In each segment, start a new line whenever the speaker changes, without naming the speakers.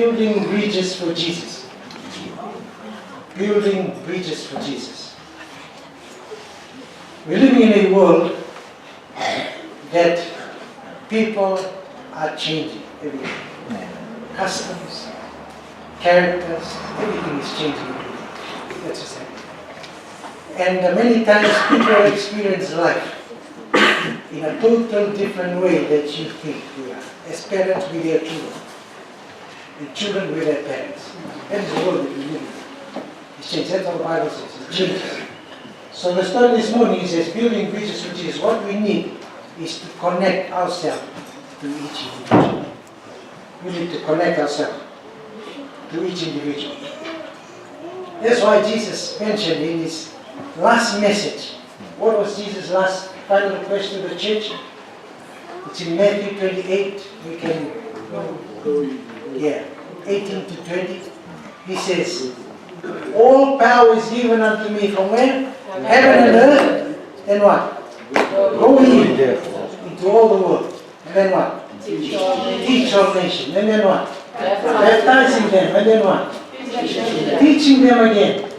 building bridges for Jesus. Building bridges for Jesus. We're living in a world that people are changing every day. Customs, characters, everything is changing every day. That's just happening. And many times people experience life in a total different way that you think we are. As parents with their children, and children with their parents. That is the world that we live in. It's changed. That's what the Bible says. It changes. So the story this morning says, building bridges with Jesus. What we need is to connect ourselves to each individual. We need to connect ourselves to each individual. That's why Jesus mentioned in his last message. What was Jesus' last final request to the church? It's in Matthew 28. We can, 18 to 20. He says, all power is given unto me from where? Heaven and earth. And what? Go ye into all the world. And then what? Teach all nations. And then what? Baptizing them. And then what? Teaching them again.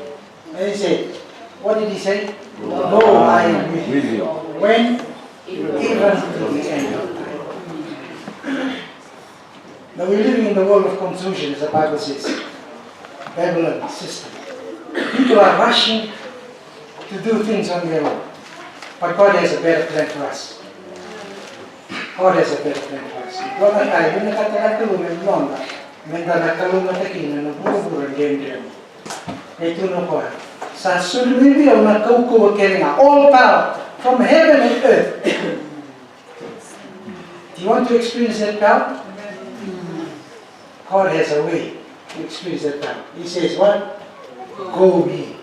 And he said, what did he say? Lo, I am with you. When? Even to the end of time. Now we're living in the world of confusion, as the Bible says. Babylon system. People are rushing to do things on their own. But God has a better plan for us. God has a better plan for us. Doon na tayo, yung nakatalakulungan longa, may nakakalungan takin na nabuburan game. Ito na ko. Sa sulmibiyaw na kaukuwa kaya all power from heaven and earth. Do you want to experience that power? God has a way to experience that power. He says, what? Go ye.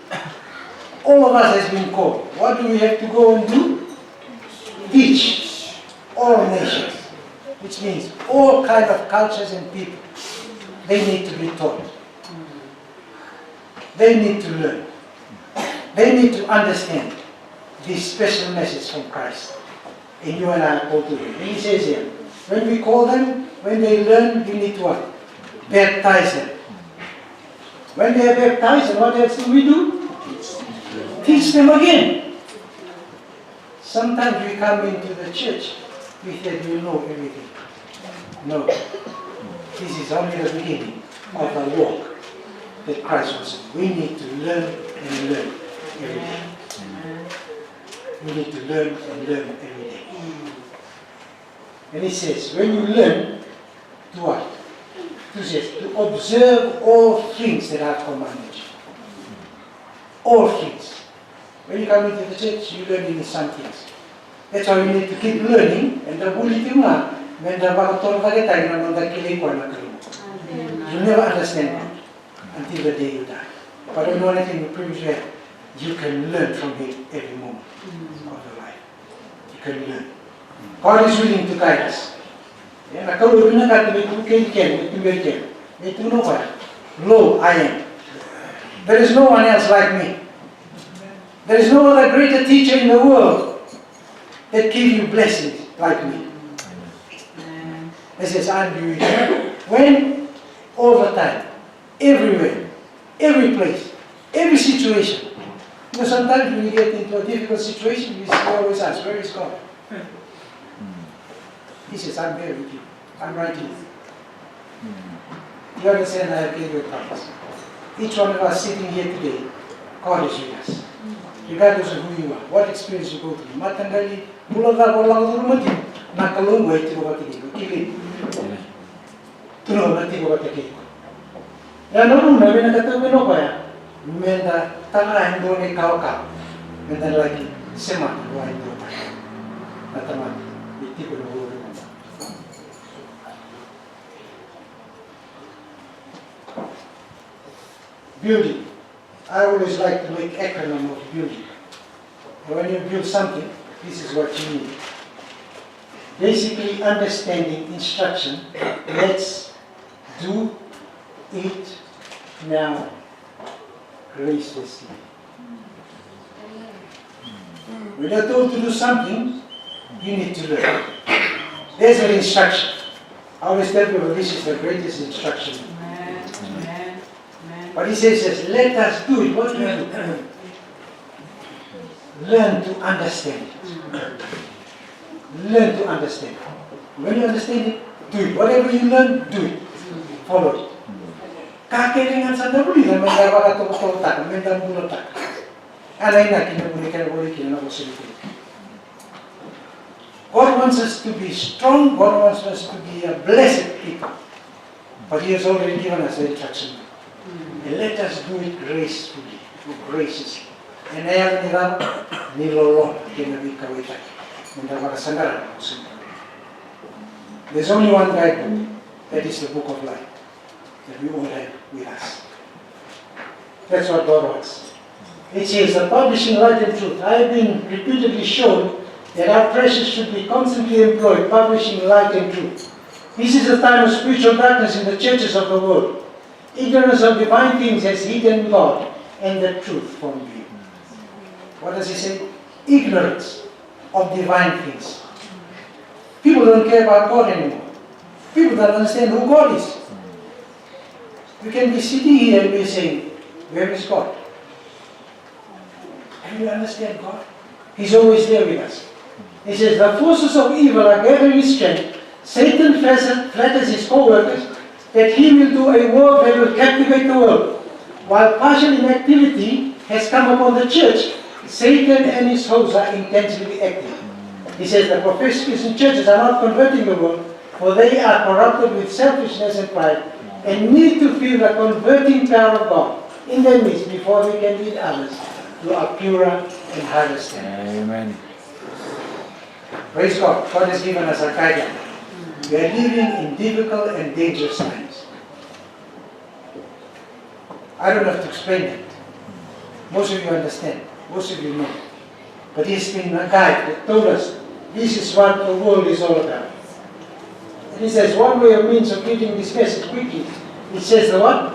All of us has been called. What do we have to go and do? Teach all nations. Which means all kind of cultures and people. They need to be taught. They need to learn. They need to understand this special message from Christ. And you and I are called to it. And he says here, when we call them, when they learn, we need to what? Baptize them. When they are baptized, what else do we do? Teach them again. Sometimes we come into the church, we think we know everything. No. This is only the beginning of the walk that Christ wants. We need to learn and learn every day. We need to learn and learn every day. And he says, when you learn, do what? He says, to observe all things that I've commanded you. All things. When you come into the church, you learn in some things. That's why we need to keep learning, and the bully thing nga, when the bakator tayo na nagkilikwa na kayo. You never understand that until the day you die. But when one thing you previously had, you can learn from it every moment of your life. You can learn. God is willing to guide us. Lo, I am. There is no one else like me. There is no other greater teacher in the world that gives you blessings like me. It says, I'm beautiful. When? All the time. Everywhere. Every place. Every situation. You know, sometimes when you get into a difficult situation, you always ask, where is God? He says, I'm there with you. I'm right with you. You understand, I have given you a promise. Each one of us sitting here today, God is with us. Regardless of who you are, what experience you go through. Matanggali, mula ka ko lang ito lumati, nakalunggo ay tiro batiki ko. Kili. Tuno batiki ko batiki ko. Yan ako na, may nakatawin ako ya. Menda, tangahin doon ikaw ka. Menda lagi, sema, luwain doon tayo. Nataman, iti ko na ulo ko. Building. I always like to make acronym of building. When you build something, this is what you need. Basically understanding instruction. Let's do it now. Grace the seed. When you're told to do something, you need to learn. There's an instruction. I always tell people this is the greatest instruction But he says, let us do it. What do we do? Learn to understand it. Learn to understand it. When you understand it, do it. Whatever you learn, do it. Follow it. Kakiringan sa nabuli na may gawa ka tumutultak, may dambulotak. Alay na, kinabuli kinabuli silipin. God wants us to be strong. God wants us to be a blessed people. But He has already given us the instruction. And let us do it gracefully, graciously. And ayaw nila nilolo kinabikawitak. There's only one guidebook. That is the book of life that we all have with us. That's what God wants. It says, the publishing light and truth. I have been repeatedly shown that our precious should be constantly employed, publishing light and truth. This is a time of spiritual darkness in the churches of the world. Ignorance of divine things has hidden God and the truth from view. What does he say? Ignorance of divine things. People don't care about God anymore. People don't understand who God is. We can be sitting here and be saying, where is God? Can we understand God? He's always there with us. He says, the forces of evil are gathering strength. Satan flatters his co-workers that he will do a work that will captivate the world. While partial inactivity has come upon the church, Satan and his hosts are intensely active. He says the professed Christian churches are not converting the world, for they are corrupted with selfishness and pride, and need to feel the converting power of God in their midst before they can lead others to a purer and higher standard.
Amen.
Praise God. God has given us a guideline. We are living in difficult and dangerous times. I don't have to explain it. Most of you understand. Most of you know. But He's been a guide that told us this is what the world is all about. And He says one way or means of getting this message quickly. It says the what?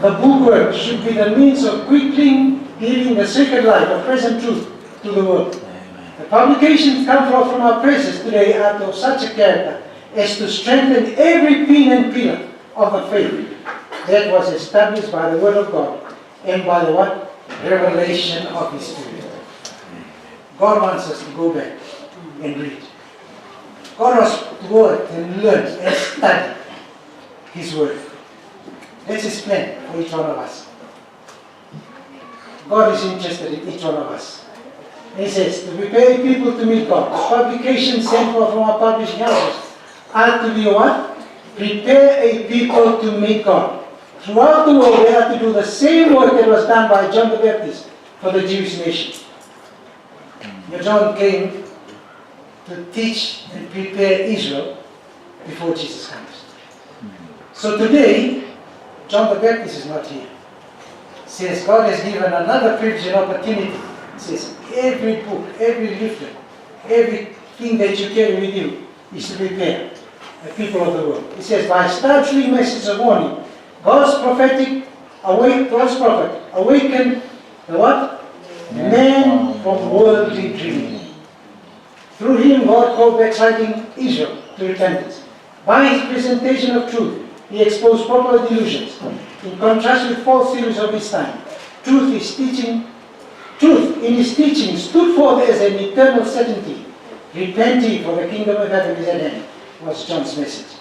The bookwork should be the means of quickly giving the sacred light of present truth to the world. Amen. The publications come from our presses today are of such a character as to strengthen every pin and pillar of the faith that was established by the Word of God and by the what? Revelation of His Spirit. God wants us to go back and read. God wants to work and learn and study His Word. That's His plan for each one of us. God is interested in each one of us. He says, to prepare people to meet God. The publications sent from our publishing houses are to be what? Prepare a people to meet God. Throughout the world, they are to do the same work that was done by John the Baptist for the Jewish nation. John came to teach and prepare Israel before Jesus comes. So today, John the Baptist is not here. Says God has given another privilege and opportunity. Says every book, every leaflet, everything that you carry with you is to prepare the people of the world. It says by startling messages of warning, God's prophet awakened the what? Man from worldly dreaming. Through him, God called backsliding Israel to repentance. By his presentation of truth, he exposed popular delusions. In contrast with false theories of his time, truth in his teaching stood forth as an eternal certainty. Repent ye, for the kingdom of heaven is at hand, was John's message.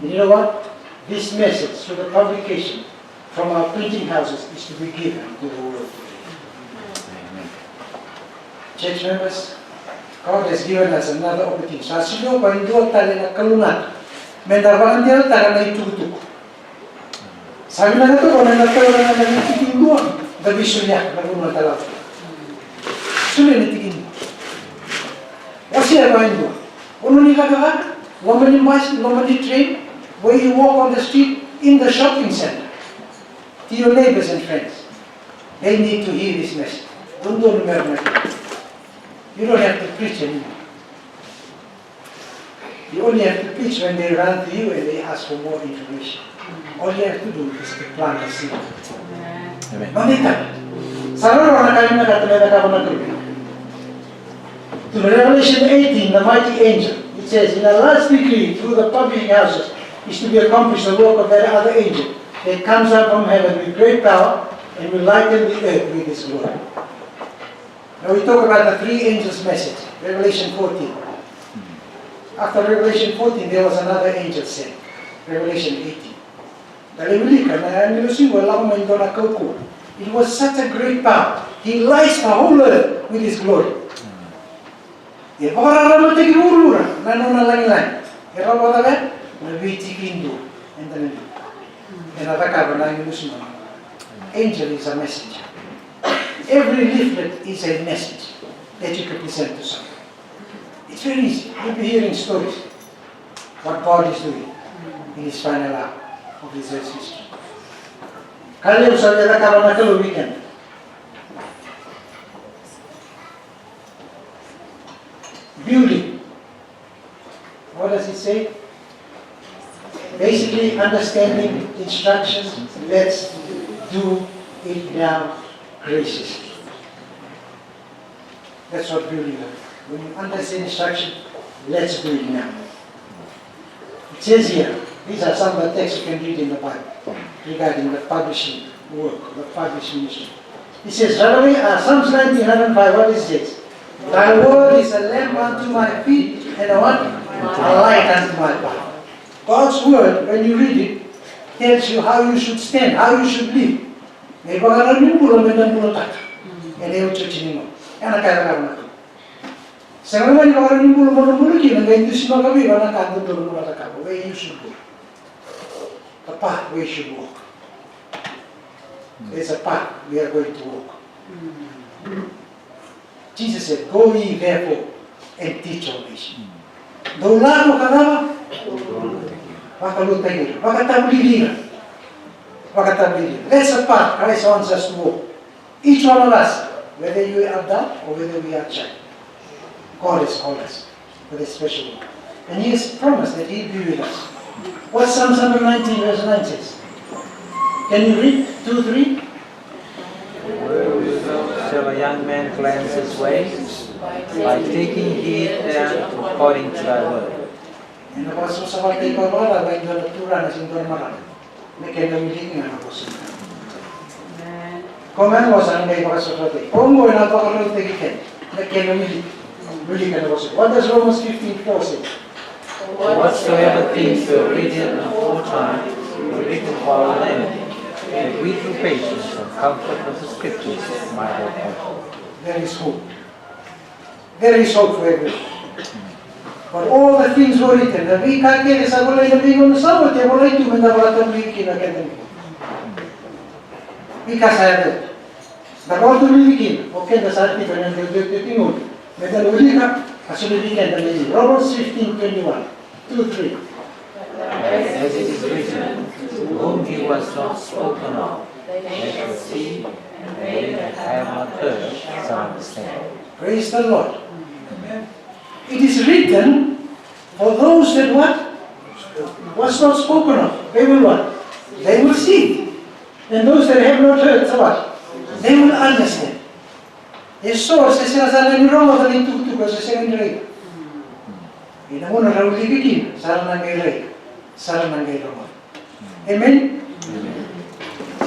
And you know what? This message, through the publication from our printing houses, is to be given to the world today. Amen. Church members, God has given us another opportunity. Sa sino pa hindi tali na kalungan, mendabakan dia tara na itutuk. Sabi na ito, kung nanatawa na nagtitigin mo, gabi sunya, nagunan talaga. Sunya nagtitigin mo. Kasi abahin mo. Ano ni kagawag? Woman in bus, woman in train, where you walk on the street, in the shopping center, to your neighbors and friends. They need to hear this message. Don't remember. You don't have to preach anymore. You only have to preach when they run to you and they ask for more information. All you have to do is to plant a seed. Mamita. Sarang na kami nakatulad ako ng grupo. To Revelation 18, the mighty angel, it says, in a last decree through the publishing houses is to be accomplished the work of that other angel that comes up from heaven with great power and will lighten the earth with his glory. Now we talk about the three angels' message, Revelation 14. After Revelation 14, there was another angel sent, Revelation 18. It was such a great power. He lights the whole earth with his glory. Angel is a messenger. Every leaflet is a message that you can present to someone. It's very easy. You'll be hearing stories. What God is doing in his final hour of his earth's history. Kalian saja dah kawan nak keluar weekend. Building. What does it say? Basically, understanding instructions. Let's do it now graciously. That's what building is. When you understand instruction, let's do it now. It says here, these are some of the texts you can read in the Bible regarding the publishing work, the publishing ministry. It says, Psalms 19:5, what is this? Thy word is a lamp unto my feet and a what? A light unto my path. God's word, when you read it, tells you how you should stand, how you should live. May bagaimana ni pulau medan pulau tak. Ini ucap cini mo. Yang nak kaya kamu nak. Sekarang ni bagaimana ni pulau kini, nggak itu semua kami mana kamu turun pulau tak kamu. Where you should go. The path where you should walk. There's a path we are going to walk. Jesus said, "Go ye therefore and teach all nations." Dolar mo kanama. Makalutay nila. Makatabli nila. That's a path Christ wants us to walk. Each one of us, whether you are adult or whether we are child, God has called us with a special work. And He has promised that He will be with us. What Psalm 19 verse 9 says? Can you read 2-3?
Shall a young man cleanse his ways? By taking heed thereunto according to thy word.
And the Apostle sa watay ko wala, by the lectura na sinto naman. May kinamilig nga ako sa mga. Kung ano sa ngay Apostle sa watay, kung mo napakarot na gitin, may kinamilig. Really can also. What does Romans 15:4 say?
Whatsoever things were written aforetime were written for our learning, and we through patience and comfort of the Scriptures might have hope.
There is hope. There is hope for everyone. But all the things were written, and we can't get this. I will let you know what they will let you when the water leaking again. Because I have it. The water leaking, okay, the certificate and the thing. Romans 15:21, 2-3.
As it is written, whom he was not spoken of, they shall see, and they that have not heard shall understand.
Praise the Lord. It is written for those that what? Was not spoken of. They will what? They will see. And those that have not heard, so what? They will understand. Yesus sinasabi ni Roma sa lintutu ko sa secondary. Ina mo na raw libikin, sarang nangyayari, sarang nangyayari Roma. Amen?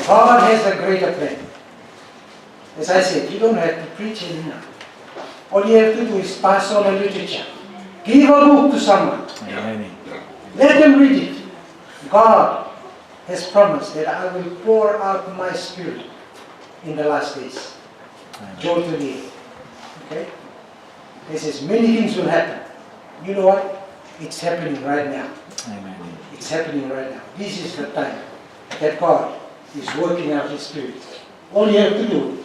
God has a greater plan. As I said, you don't have to preach it enough. All you have to do is pass on a literature. Give a book to someone. Let them read it. God has promised that I will pour out my spirit in the last days. Joel 28. Okay? He says many things will happen. You know what? It's happening right now.
Amen.
It's happening right now. This is the time that God is working out His Spirit. All you have to do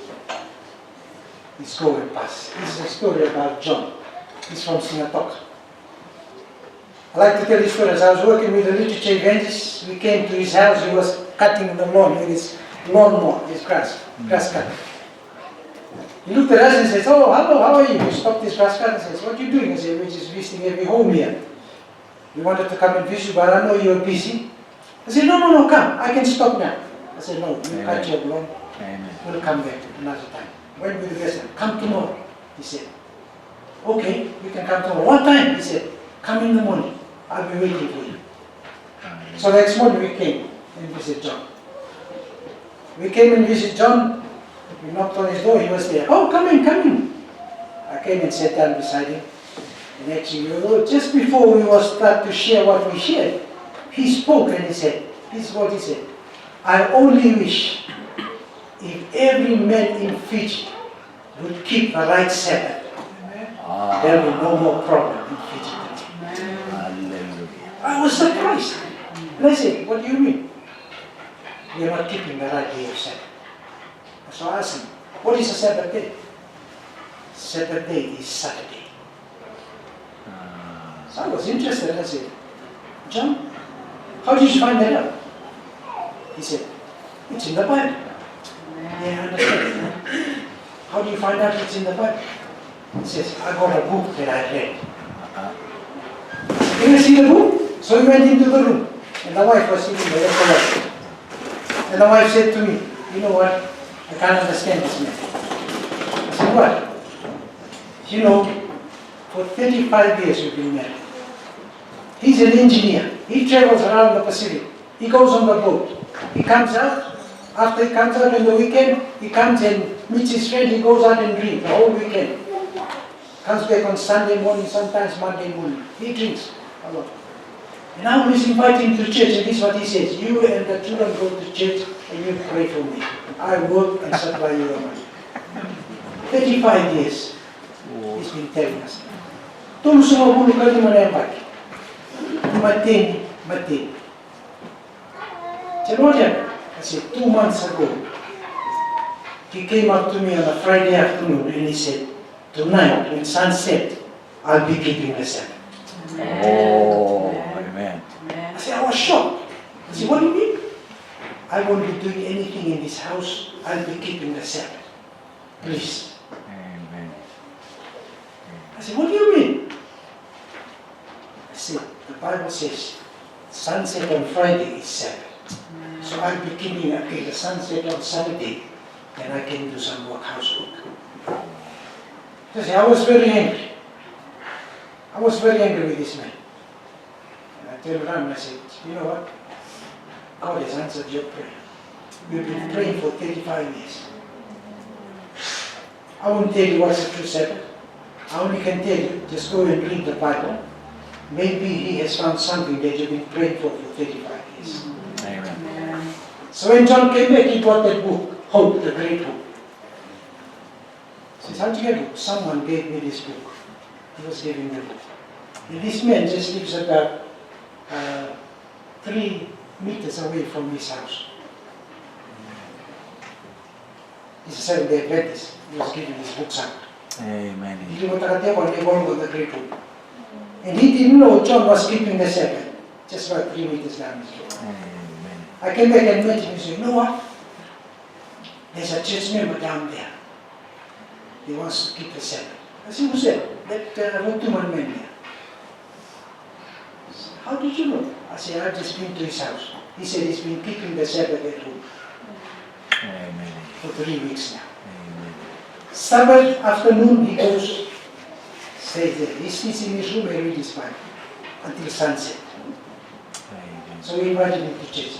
is go and pass. This is a story about John. He's from Singapore. I like to tell this story. As I was working with a literature evangelist, we came to his house. He was cutting the lawn with his lawnmower, his grass cutter. He looked at us and says, "Oh, hello, how are you?" We stopped this grass cutter and says, "What are you doing?" I said, "We're just visiting every home here. We wanted to come and visit, but I know you're busy." I said, "No, come. I can stop now." I said, "No, you cut your lawn. We'll come back another time." When will the rest? "Come tomorrow," he said. "Okay, you can come tomorrow." "What time?" He said, "Come in the morning. I'll be waiting for you." So next morning we came and visited John. We came and visited John. We knocked on his door. He was there. Oh, come in, come in. I came and sat down beside him. And actually, just before we were start to share what we shared, he spoke and he said, this is what he said. I only wish if every man in Fiji would keep the right Sabbath, there will be no more problem in Fiji today.
Hallelujah.
I was surprised. And I said, what do you mean? We are not keeping the right day of Sabbath. So I asked him, what is a Sabbath day? Sabbath day is Saturday. So I was interested. I said, John, how did you find that out? He said, it's in the Bible. Yeah, I understand. How do you find out it's in the Bible? He says, I got a book that I read. Can you see the book? So he went into the room. And the wife was sitting there. And the wife said to me, you know what? I can't understand this man. I said, what? You know, for 35 years we've been married. He's an engineer. He travels around the Pacific. He goes on the boat. He comes out. After he comes out on the weekend, he comes and meets his friend. He goes out and drinks the whole weekend. Comes back on Sunday morning, sometimes Monday morning. He drinks a lot. And I always invite him to church, and this is what he says. You and the children go to church and you pray for me. I work and supply you the money. 35 years he's been telling us. Tulong sumabulong ka naman na yung baki. Matini. I said, 2 months ago, he came up to me on a Friday afternoon and he said, tonight when sunset, I'll be keeping the Sabbath.
Oh, amen.
I said, I was shocked. I said, what do you mean? I won't be doing anything in this house. I'll be keeping the Sabbath. Please.
Amen.
I said, what do you mean? I said, the Bible says, sunset on Friday is Sabbath. So I'll be keeping the sunset on Saturday, then I can do some work, housework. I was very angry. I was very angry with this man. And I turned around and I said, you know what? God has answered your prayer. We've been praying for 35 years. I won't tell you what's the true Sabbath. I only can tell you, just go and read the Bible. Maybe he has found something that you've been praying for 35 years.
Amen.
So when John came back, he bought that book, Hope, the Great Hope. He says, how'd you get it? Someone gave me this book. He was giving the book. And this man just lives about 3 meters away from his house. He's a Seventh-day Adventist. He was giving his books out.
Amen.
He was the Great Hope. And he didn't know John was keeping the Sabbath. Just about 3 meters down his road.
Amen.
I came back and met him and said, you know what? There's a church member down there. He wants to keep the Sabbath. I said, who's that? That Rotuman man there. How did you know? I said, I've just been to his house. He said he's been keeping the Sabbath at home.
Amen.
For 3 weeks now.
Amen.
Sabbath afternoon, he goes, stays there. He sits in his room and reads his Bible until sunset.
Amen.
So we invited him to church.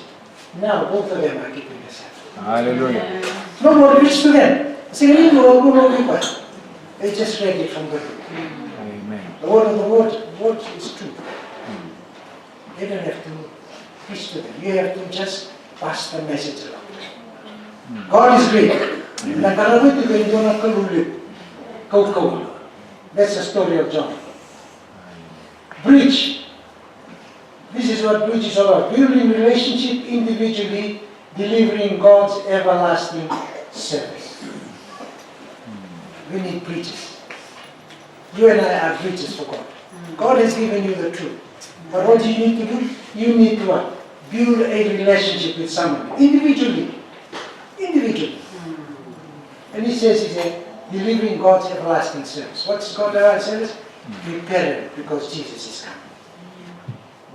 Now both of them are keeping the Sabbath.
Hallelujah.
No more preach to them. I say, they just read it from the book.
Amen.
The word of the word is true. You don't have to preach to them. You have to just pass the message along. God is great. That's the story of John. Bridge. This is what bridge is all about. Building relationship individually, delivering God's everlasting service. We need preachers. You and I are preachers for God. God has given you the truth. But what do you need to do? You need to what? Build a relationship with someone. Individually. And he says, delivering God's everlasting service. What's God's everlasting service? Prepare it because Jesus is coming.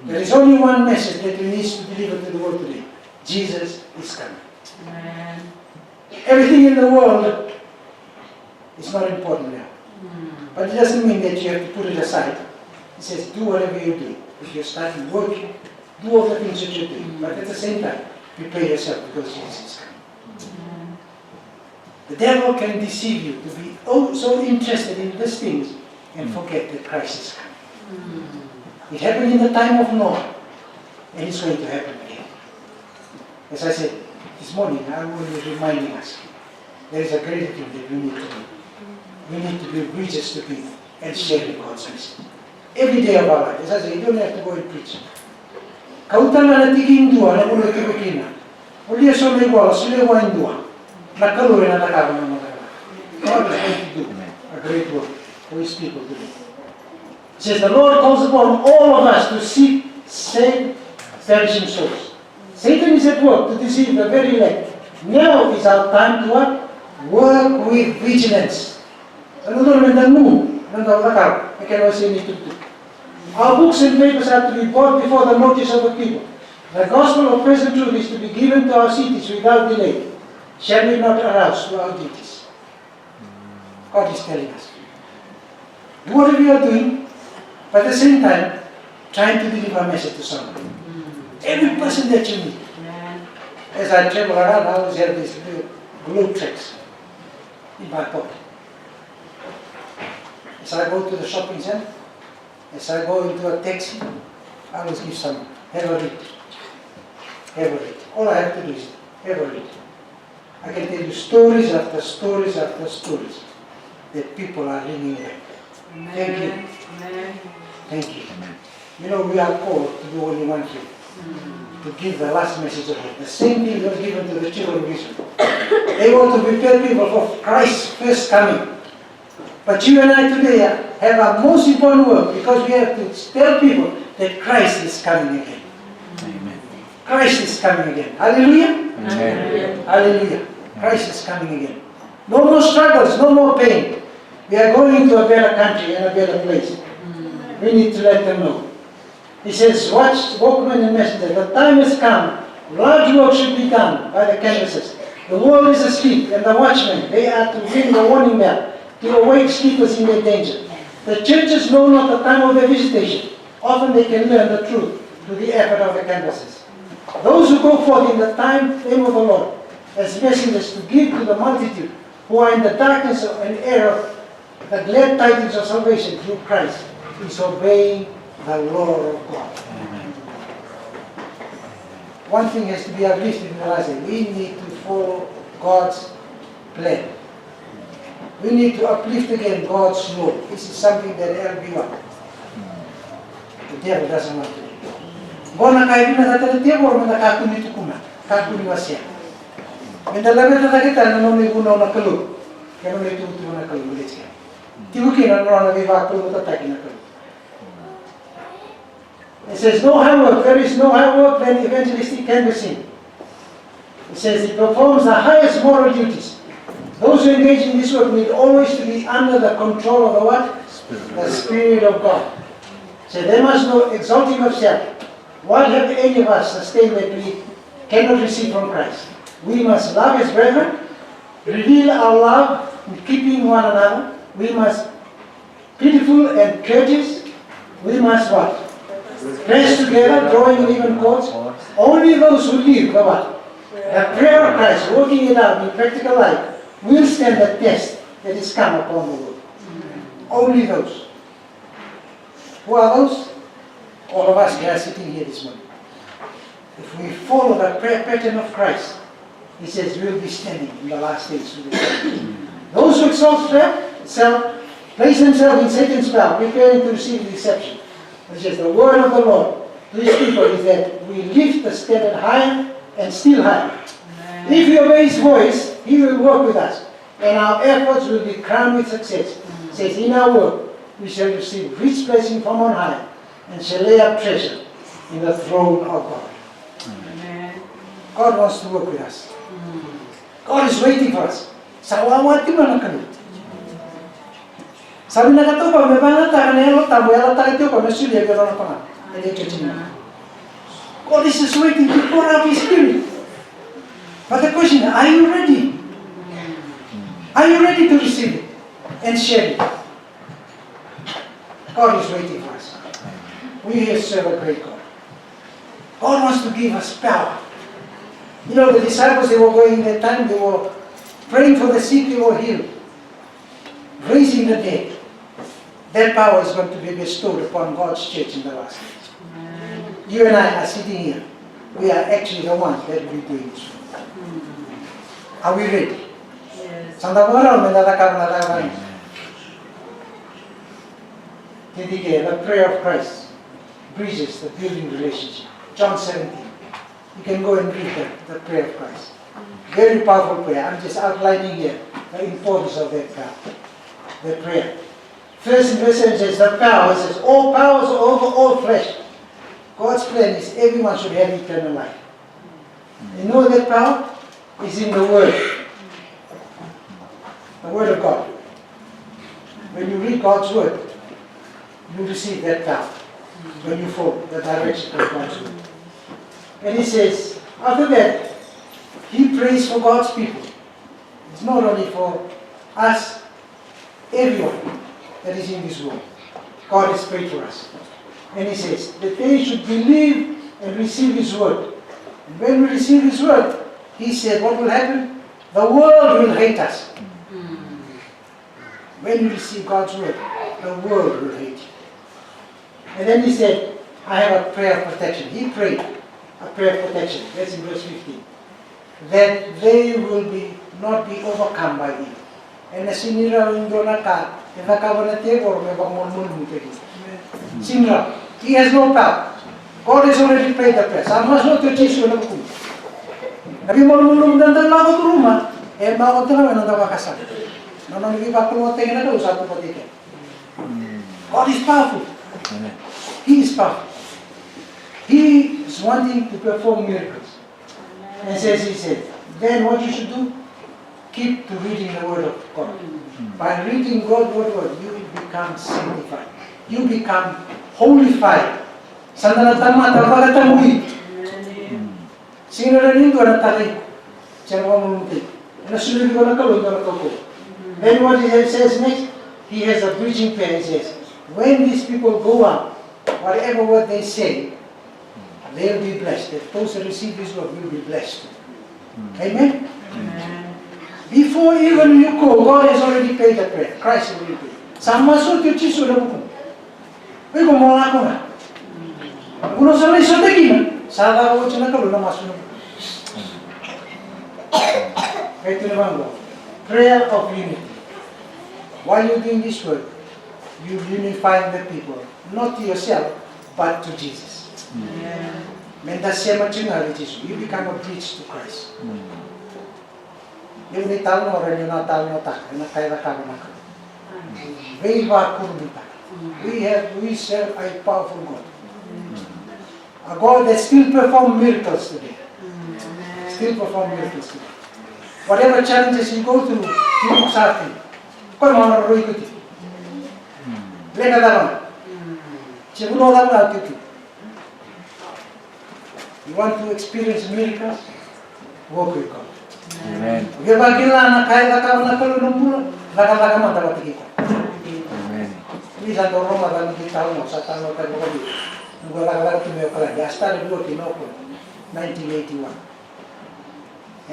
There is only one message that we need to deliver to the world today. Jesus is coming. Amen. Everything in the world is not important now. But it doesn't mean that you have to put it aside. He says, do whatever you do. If you're starting working, do all the things that you're doing. But at the same time, prepare yourself because Jesus is coming. The devil can deceive you to be so interested in these things and forget that Christ is coming. It happened in the time of Noah, and it's going to happen again. As I said this morning, I was reminding us, there is a greater thing that we need to do. We need to be bridges to people and sharing God's message. Every day of our life. As I say, you don't have to go and preach. Kautana na tiging dua na ulo tibukina. Uli so may wala, sila wa indua. Nakaluwi na nakaroon ng mga. God is going to do a great work for His people today. It says, the Lord calls upon all of us to seek, save, perishing souls. Satan is at work to deceive the very elect. Now is our time to what? Work with vigilance. Ano doon, nandangu, nandawakar. I can always say need to do. Our books and papers are to be brought before the notice of the people. The gospel of present truth is to be given to our cities without delay. Shall we not arouse to our duties? God is telling us. Do whatever you are doing, but at the same time, trying to deliver a message to someone. Every person that you meet. As I travel around, I always have these globe treks in my pocket. As I go to the shopping center, as I go into a taxi, I always give some, have a read. Have a read. All I have to do is have a read. I can tell you stories after stories after stories that people are reading back. Thank you. Thank you. You know, we are called to do only one thing. To give the last message of hope. The same thing was given to the children of Israel. They want to prepare people for Christ's first coming. But you and I today have a most important work because we have to tell people that Christ is coming again.
Amen.
Christ is coming again. Hallelujah?
Amen.
Hallelujah. Christ is coming again. No more struggles, no more pain. We are going to a better country and a better place. We need to let them know. He says, watch, workmen and messengers, the time has come. Large work should be done by the canvassers. The world is asleep, and the watchmen, they are to ring the warning bell, to awake sleepers in their danger. The churches know not the time of their visitation. Often they can learn the truth through the effort of the canvassers. Those who go forth in the name of the Lord, as messengers to give to the multitude who are in the darkness and error the glad tidings of salvation through Christ, is obeying the law of God.
Amen.
One thing has to be uplifted in the last day. We need to follow God's plan. We need to uplift again God's law. This is something that LB wants. The devil doesn't want to do. Bona kayo na natin ang devil, manakakuni ito kuma. Kakuni wasya. Mendalaga na kita, nanonay unaw na kalug. Kaya nung itutuwa na kalug ulit siya. Tibukin ang mga nabibakul mo tatakin na kalug. It says, no high work. There is no high work than evangelistic canvassing. It says it performs the highest moral duties. Those who engage in this work need always to be under the control of the what? The Spirit of God. So they must know exalting of self. What have any of us sustained that we cannot receive from Christ? We must love as brethren, reveal our love in keeping one another. We must pitiful and courteous. We must what? Press together, drawing in even chords. Only those who live the what? The prayer of Christ, working it out in practical life, will stand the test that is come upon the world. Only those. Who are those? All of us are sitting here this morning. If we follow the prayer pattern of Christ, He says we will be standing in the last days. Those who exalt self, place themselves in Satan's power, preparing to receive deception. Which is the word of the Lord to His people is that we lift the standard higher and still higher. Amen. If we obey His voice, He will work with us, and our efforts will be crowned with success. It says, in our work, we shall receive rich blessing from on high, and shall lay up treasure in the throne of God. Amen. God wants to work with us. God is waiting for us. Sawawati man ang kanit. Sabi na kato pa, may mga takanelo, tabuela tayo pa, may suliya gano'n na pa nga. God is just waiting to pour out His Spirit. But the question, are you ready? Are you ready to receive it and share it? God is waiting for us. We here serve a great God. God wants to give us power. You know, the disciples, they were going that time, they were praying for the sick they were healed, raising the dead. That power is going to be bestowed upon God's church in the last days. You and I are sitting here. We are actually the ones that will be doing this. Are we ready?
Yes.
Santa Barbara, the prayer of Christ bridges the building relationship. John 17. You can go and read the prayer of Christ. Very powerful prayer. I'm just outlining here the importance of that prayer. The prayer. First in verse 7 says, the power, it says, all powers over all flesh. God's plan is everyone should have eternal life. You know that power is in the Word. The Word of God. When you read God's Word, you receive that power. When you follow the direction of God's Word. And he says, after that, he prays for God's people. It's not only for us, everyone that is in this world. God has prayed for us. And he says that they should believe and receive his word. And when we receive his word, he said, what will happen? The world will hate us. When you receive God's word, the world will hate you. And then he said, I have a prayer of protection. He prayed a prayer of protection. That's in verse 15. That they will not be overcome by evil. And sinira undo na ka, sinra. He has no power. God has already prayed the prayer. Sama so to Jesus na bukum. Nabi mulung dan lago rumah, mau tengah na daw kasal. Nono ni ba ko tengah na daw sa to patike. God is powerful. He is powerful. He is wanting to perform miracles. And he said, then what you should do? Keep to reading the Word of God. By reading God's Word, you will become sanctified. You become holified. Sandala tama tawaga tamui. Sinara nindo na tali. Siapa muluti. Na suli ko na kalon na kako. Then what he says next? He has a bridging prayer. He says, when these people go out, whatever word they say, they'll be blessed. That those who receive this word will be blessed. Amen? Before even you go, God has already paid the prayer. Christ has already paid. Sama so tu chisu na bukum. Pero mo na ko na. Kuno sa iso tagi na. Sada ko china kalu na masu. Ito na bang prayer of unity. While you're doing this work, you unify the people, not to yourself, but to Jesus. You become a bridge to Christ. Yung nital mo rin yung natal mo ta, yung nakaya ka na ka. We serve a powerful God. A God that still performs miracles today. Still performs miracles today. Whatever challenges you go through, keep serving. Kau mau roy ikuti. Leka dalam. Segundo dalam ikuti. You want to experience miracles? Walk with God.
Amen.
Biar bagilah anak kaya kau nak kalau numpul, laka mana dapat kita.
Amen.
Bisa dorong malam kita tahu, saya tahu kalau kau di. Nunggu laka tu mereka lah. I started working in Auckland, 1981,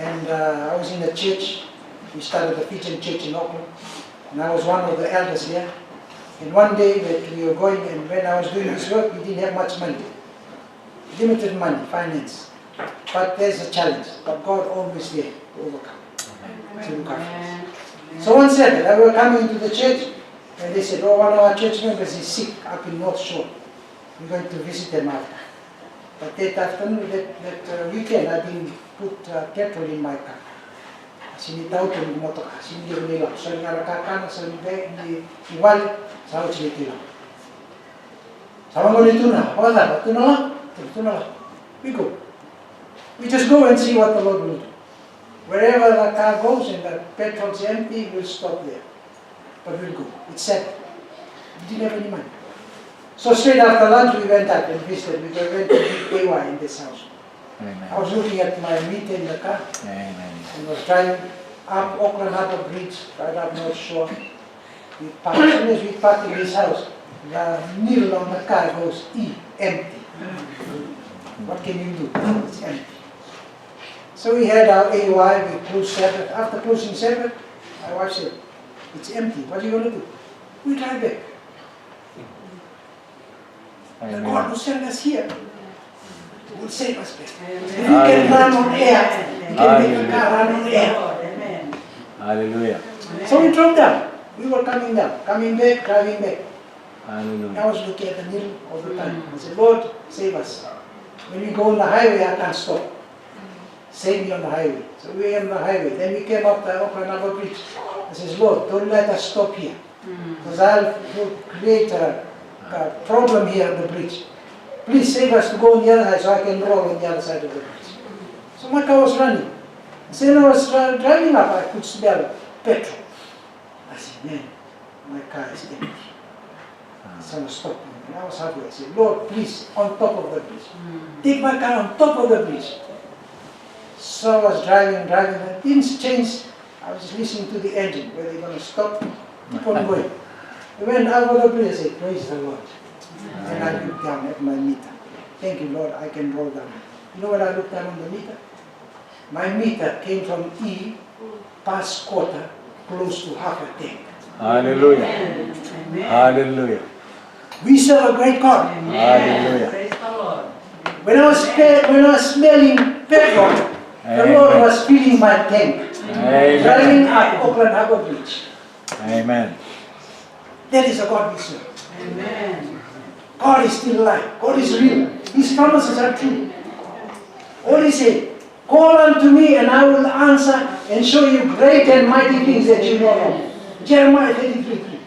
and I was in the church. We started the Fijian church in Auckland, and I was one of the elders here. And one day that we were going, and when I was doing this work, we didn't have much money. Limited money, finance. But there's a challenge. But God always there to overcome. To look after us. So one Saturday, I were coming into the church, and they said, oh, one of our church members is sick up in North Shore. We're going to visit them after. But that afternoon, that weekend, I didn't put petrol in my car. Sinitaw ko yung motor ka. Sinili ko nila. So yung narakakan, sa iwal, sa ako sinitila. Sama mo nito na. Wala, ito na lang. Ito na lang. We go. We just go and see what the Lord will do. Wherever the car goes and the petrol's empty, we'll stop there. But we'll go. It's sad. We didn't have any money. So straight after lunch, we went out and visited. We went to meet AY in this house.
Amen.
I was looking at my meter in the car.
Amen.
And was driving up Auckland Harbour Bridge, right up North Shore. We parked. As soon as we parked in this house, the needle on the car goes empty. What can you do? It's empty. So we had our AY, we closed Sabbath. After closing Sabbath, my wife said, it's empty, what are you going to do? We drive back. And God will send us here. Will save us back. If we can run on air, we can make a car run on air.
Hallelujah.
So we drove down. We were coming down, coming back, driving back.
Hallelujah.
I was looking at the mirror all the time. I said, Lord, save us. When we go on the highway, I can't stop. Save me on the highway. So we were on the highway. Then we came up the Auckland Harbour Bridge. I said, Lord, don't let us stop here. Because I'll create a problem here on the bridge. Please save us to go on the other side so I can roll on the other side of the bridge. So my car was running. And so when I was driving up, I could smell petrol. I said, man, my car is empty. Someone stopped me. And I was halfway. I said, Lord, please, on top of the bridge. Take my car on top of the bridge. So I was driving, and things changed. I was listening to the engine, where they're going to stop, keep on going. I went over the bridge, I said, praise the Lord. And I looked down at my meter. Thank you, Lord, I can roll down. You know what I looked down on the meter? My meter came from E, past quarter, close to half a tank.
Hallelujah. Hallelujah.
We serve a great God.
Hallelujah.
Praise the Lord.
When I was smelling petrol, the Lord was filling my tank. Driving up Auckland Harbour Bridge.
Amen.
That is a God we serve.
Amen.
God is still alive. God is real. His promises are true. All He said, call unto me and I will answer and show you great and mighty things that you know not. Jeremiah 33:3.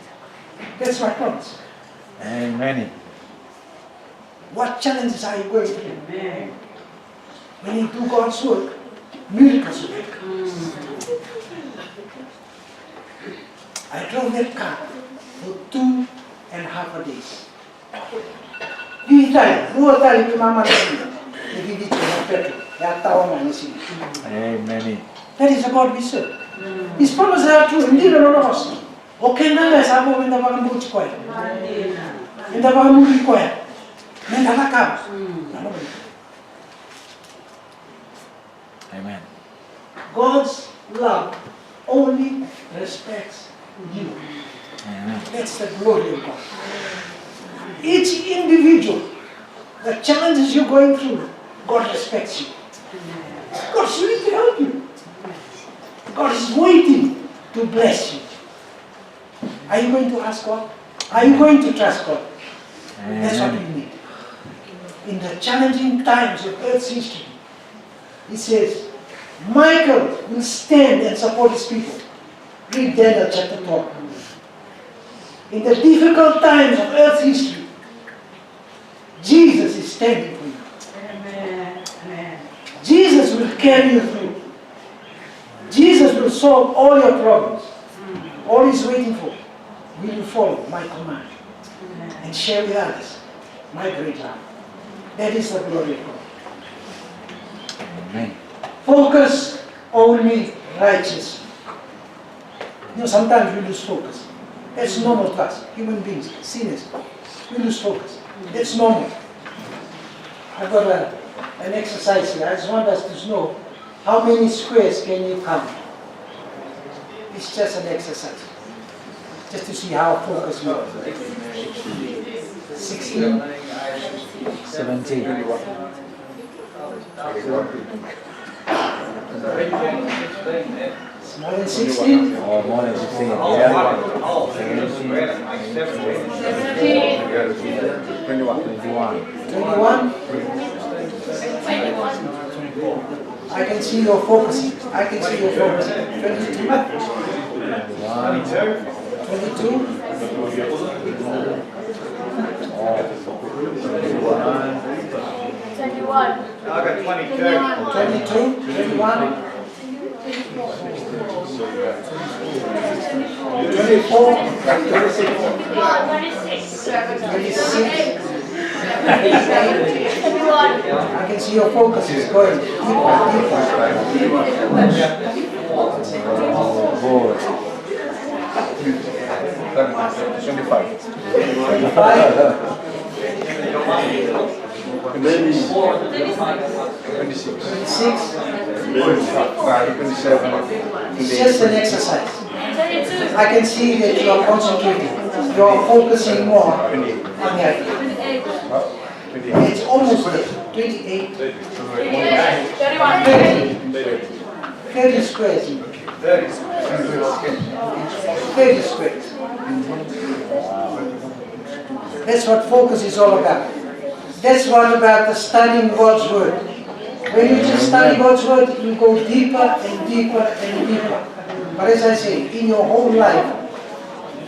That's my promise.
Amen.
What challenges are you going through?
Amen.
When you do God's work, miracles will happen. I drove that car for 2.5 days. Di Italia, 2 tali prima mattina, e vi dice il petrol, e a tavola insieme.
Amen.
That is a God we serve. His promises are true, hindi na lost. Okay na nga, sabi mo, hindi ba kang buti ko yan? Hindi ba kang buti ko yan? Hindi na ka.
Amen.
God's love only respects you.
Amen.
That's the glory of God. Each individual, the challenges you're going through, God respects you. God is willing to help you. God is waiting to bless you. Are you going to ask God? Are you going to trust God? That's what we need. In the challenging times of Earth's history, He says, Michael will stand and support his people. Read Daniel chapter 12. In the difficult times of Earth's history, Jesus is standing for you.
Amen. Amen.
Jesus will carry you through. Jesus will solve all your problems. All He's waiting for, will you follow my command and share with others my great love. That is the glory of God.
Amen.
Focus only righteous. You know, sometimes we lose focus. That's normal to us, human beings, sinners. We lose focus. That's normal. I've got an exercise here. I just want us to know how many squares can you count. It's just an exercise. Just to see how focused you are. 16.
17.
It's more than 16.
Oh, more than 16. Yeah. 21.
21. I can see your focusing. I can see your focusing. 22. 22.
21.
I got 22.
22. 21. 24. 26.
21.
I can see your focus is going deeper, deeper.
Oh,
25.
25.
More than the five.
26.
27.
It's just an exercise. I can see that you are concentrating. You are focusing more on the idea. It's almost there. 28. 30 squares. 30 squares. That's what focus is all about. That's what about the studying God's Word. When you just study God's Word, you go deeper and deeper and deeper. But as I say, in your whole life,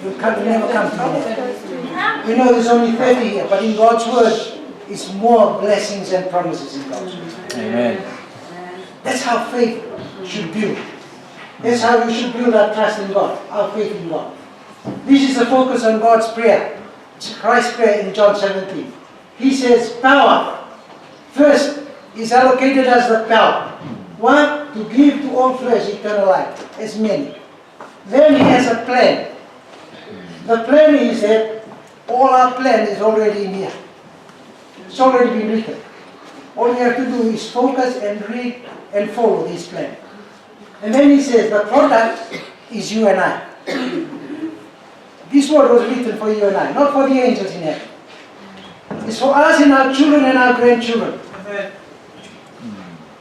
you never come to the end. We know there's only 30 here, but in God's Word, it's more blessings and promises in God's Word.
Amen.
That's how faith should build. That's how we should build our trust in God, our faith in God. This is the focus on God's prayer. It's Christ's prayer in John 17. He says power. First is allocated as the power. One, to give to all flesh eternal life, as many. Then he has a plan. The plan is that all our plan is already in here. It's already been written. All you have to do is focus and read and follow this plan. And then he says the product is you and I. This word was written for you and I, not for the angels in heaven. It's for us and our children and our grandchildren.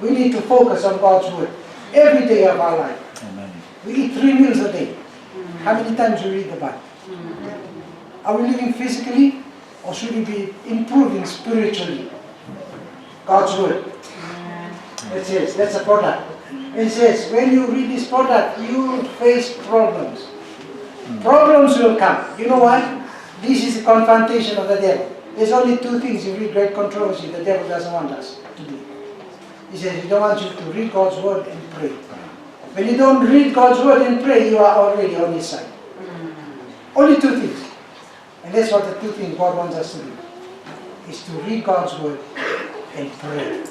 We need to focus on God's Word every day of our life.
Amen.
We eat 3 meals a day. How many times we read the Bible? Are we living physically, or should we be improving spiritually? God's Word. It says, that's a product. It says, when you read this product, you will face problems. Problems will come. You know why? This is the confrontation of the devil. There's only 2 things you read great controversy the devil doesn't want us to do. He says, he don't want you to read God's Word and pray. When you don't read God's Word and pray, you are already on his side. Only 2 things. And that's what the 2 things God wants us to do. Is to read God's Word and pray.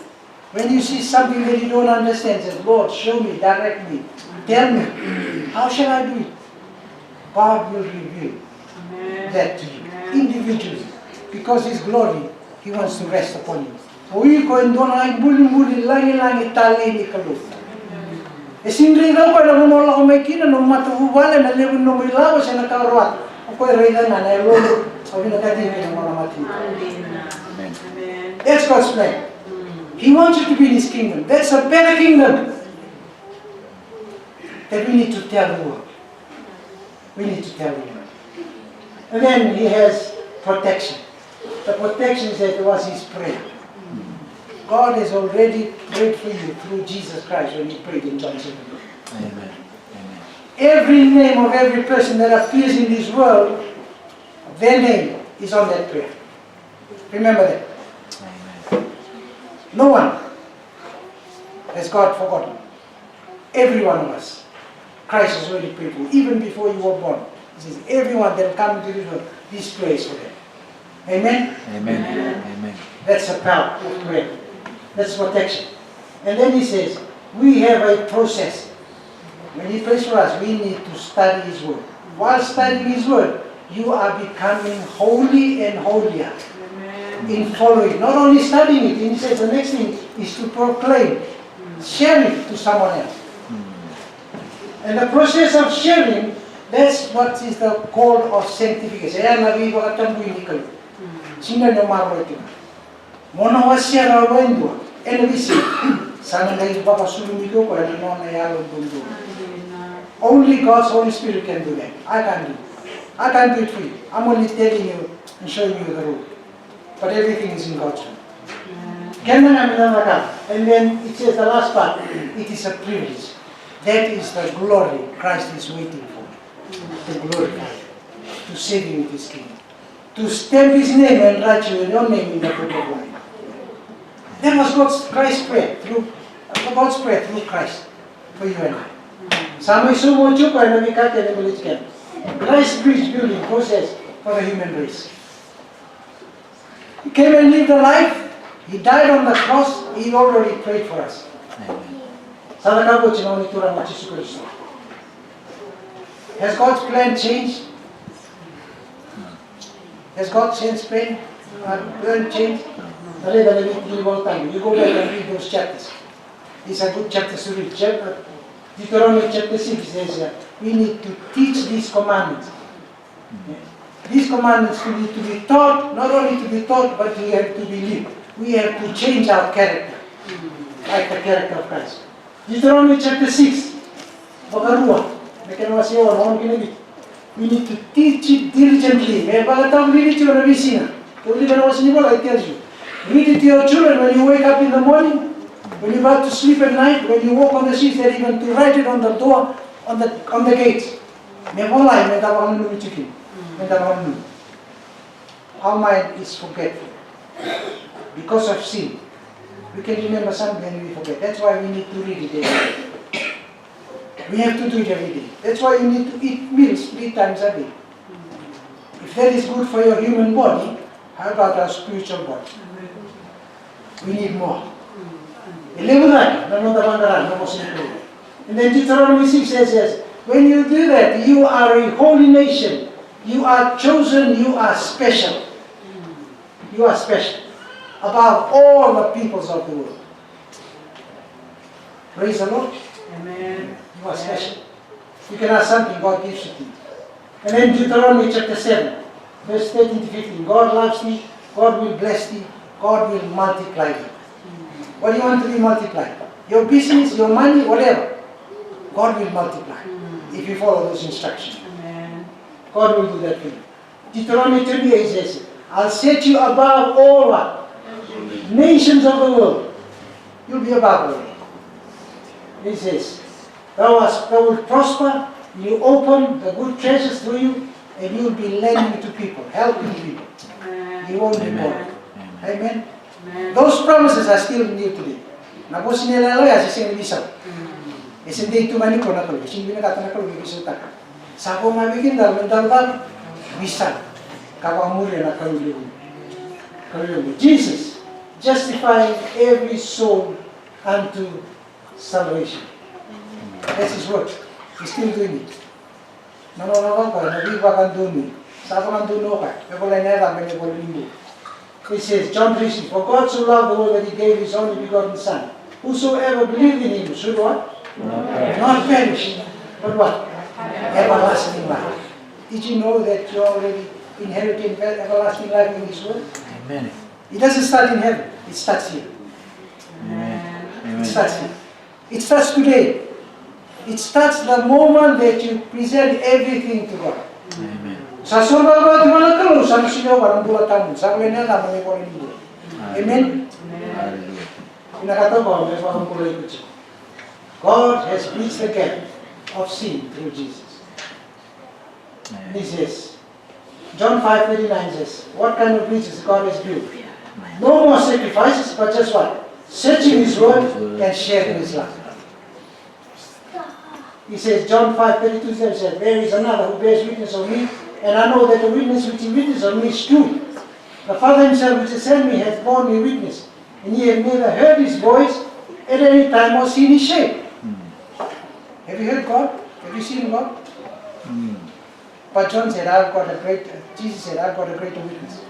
When you see something that you don't understand, say, Lord, show me, direct me, tell me. How shall I do it? God will reveal that to you individually. Because His glory, He wants to rest upon you. Ui ko indona ay buli-buli langi-langi tali ni kalu. E sindri daw ko na gumola ko may kina nung matuwala na lewin nung may lawa siya nakaruat. Ako ay reyna na na lolo sabi na kadimi ng mga mati. That's God's plan. He wants you to be in His kingdom. That's a better kingdom that we need to tell the world. We need to tell the world. And then He has protection. The protection is that it was His prayer. God has already prayed for you through Jesus Christ when He prayed in John 17.
Amen. Amen.
Every name of every person that appears in this world, their name is on that prayer. Remember that.
Amen.
No one has God forgotten. Every one of us. Christ has already prayed for you. Even before you were born. He says, everyone that will come into this world, this prayer is for them. Amen?
Amen. Amen.
That's the power of prayer. That's protection. And then He says, we have a process. When He prays for us, we need to study His Word. While studying His Word, you are becoming holy and holier in following. Not only studying it, He says the next thing is to proclaim, share it to someone else. And the process of sharing, that's what is the call of sanctification. Ayan, nabi ko katang buinikal. Sino na maro ito? Mona wasya na wendo. And we see, sana na iba pa sulumiko ko, ano na yalong bundo. Only God's Holy Spirit can do that. I can't do it. I can't do it for you. I'm only telling you and showing you the road. But everything is in God's hand. And then it says the last part, it is a privilege. That is the glory Christ is waiting for. To glorify you. To save you with His kingdom. To stamp His name and write you your name in the book of life. That was God's prayer through Christ for you and I. Sama isumo chuko ay namikate na militkan. Christ bridge building process for the human race. He came and lived a life. He died on the cross. He already prayed for us. Sana kabo chinoni turang na Jesus Christ. Has God's plan changed? Has God's plan changed? 11 and 18 all time. You go back and read those chapters. These are good chapters to read. Deuteronomy chapter 6 says we need to teach these commandments. These commandments need to be taught, not only to be taught, but we have to be lived. We have to change our character, like the character of Christ. Deuteronomy chapter 6, we need to teach it diligently. I tell you. Read it to your children when you wake up in the morning, when you're about to sleep at night, when you walk on the streets, they're even to write it on the door, on the gates. Our mind is forgetful because of sin. We can remember something and we forget. That's why we need to read it every day. We have to do it every day. That's why you need to eat meals 3 times a day. If that is good for your human body, how about our spiritual body? We need more. And then Deuteronomy 6 says, yes, when you do that, you are a holy nation. You are chosen, you are special. You are special. Above all the peoples of the world. Praise the Lord.
Amen.
You are special. You can ask something, God gives it to you. And then Deuteronomy chapter 7, verse 13 to 15. God loves thee, God will bless thee, God will multiply thee. What do you want to be multiplied? Your business, your money, whatever. God will multiply if you follow those instructions.
Amen.
God will do that for you. Deuteronomy 28 says, I'll set you above all what? Nations of the world. You'll be above all. He says, thou will prosper, you open the good treasures to you, and you'll be lending to people, helping people.
Amen.
You won't be
Amen.
poor. Amen.
Amen.
Those promises are still new today. Napos nila lo ya sising bisaw. Isindi itu mani ko na ko. Sindi na kata na ko bisaw ta. Sako mabikin dal mental dal bisa. Kawamuri na kalulo. Jesus justifying every soul unto salvation. That's his work. He's still doing it. Nanonood ko, nabiba kang dumi. Sako kang duno ka. Kapag na nila, may nagpulinggo. It says, John 3:6, for God so loved the world that he gave his only begotten Son. Whosoever believed in him should what? Not perish. But what? Everlasting life. Did you know that you already inherited everlasting life in this world?
Amen.
It doesn't start in heaven. It starts here.
Amen.
It starts here. It starts today. It starts the moment that you present everything to God.
Amen.
Sa surga ba di mana kalau sa sino ba ng bulat tamu sa kanya na may ko rin dito. Amen.
Hallelujah.
Pinakataw ko may mga kulay ko. God has bridged the gap of sin through Jesus. This is John 5:39 says, what kind of bridges God has built? No more sacrifices, but just what? Searching His word and sharing His love. He says, John 5:32 says, there is another who bears witness of me, and I know that the witness which he witness of me is true. The Father himself which has sent me has borne me witness, and ye have neither heard his voice at any time or seen his shape. Have you heard God? Have you seen God? But John said, Jesus said, I've got a greater witness.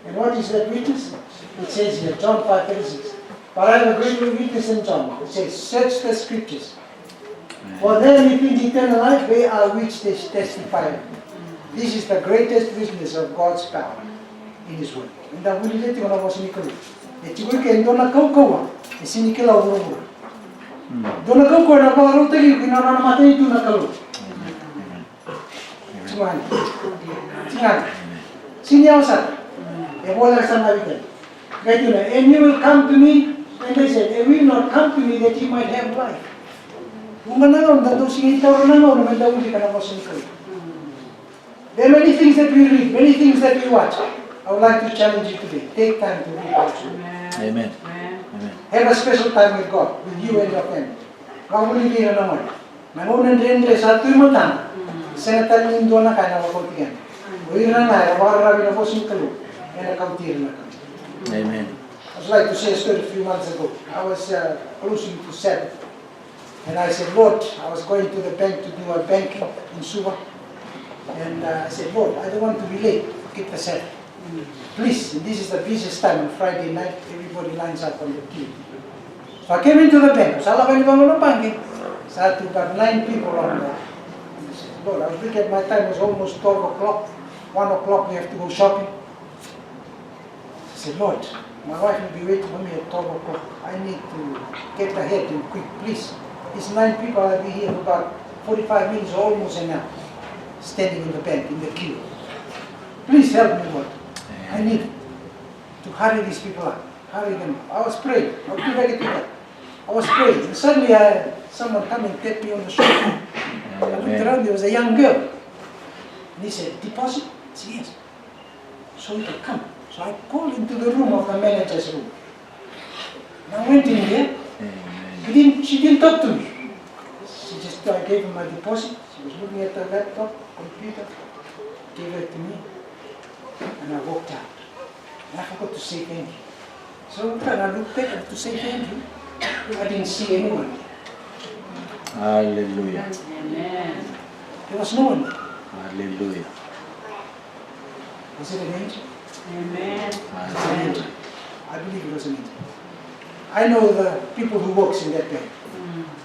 And what is that witness? It says here, John 5:36. But I have a greater witness than John. It says, search the scriptures. For them if in eternal life they are which they testify. This is the greatest witness of God's power in His word. And the Holy Spirit ko na po sinikalo. E tigoy kaya doon na kaukawa, e sinikilaw buro-buro. Doon na kaukawa na pangaraw tali, kinara na matay ito na kalo. Singan. Singan. Sinyaw sa. E wala sa nabitan. Kaya na, and you will come to me, and they said, and will not come to me that you might have life. Kung mananaw, dato singitaw na naman, naman daw hindi ka na po sinikalo. There are many things that we read, many things that we watch. I would like to challenge you today. Take time to read also.
Amen.
Amen.
Have a special time with God, with you and your family. Kabuli na naman. Nangunan rin rin sa ito'y matang. Senatan yung doon na kaya na wakultigan. Uwi na na, wararabi na po singkalo. Yan na kauntir na kami.
Amen.
I would like to share a story a few months ago. I was closing to Sabbath. And I said, Lord, I was going to the bank to do a banking in Suva. And I said, Lord, I don't want to be late to keep the Sabbath. Please, this is the busiest time on Friday night, everybody lines up on the queue. So I came into the bank. Salah pa ni Pangulo banking. So I had to got 9 people on the Lord, I was looking at my time, it was almost 12 o'clock. 1 o'clock we have to go shopping. I said, Lord, my wife will be waiting for me at 12 o'clock. I need to get ahead and quick, please. These 9 people, I'll be here for about 45 minutes, almost an hour, standing in the bank, in the queue. Please help me, Lord. I need to hurry these people up, hurry them. I was praying. I was very quick. I was praying. And suddenly someone come and tap me on the shoulder. I looked around, there was a young girl. And he said, deposit? I said, yes. So he could come. So I called into the room of the manager's room. And I went in there. She didn't talk to me. I gave her my deposit. She was looking at the laptop, computer, gave it to me. And I walked out. And I forgot to say thank you. So when I looked back to say thank you, I didn't see anyone.
Hallelujah.
Amen.
There was no one.
Hallelujah.
Was it an angel?
Amen.
It was an angel. I believe it was an angel. I know the people who works in that bank.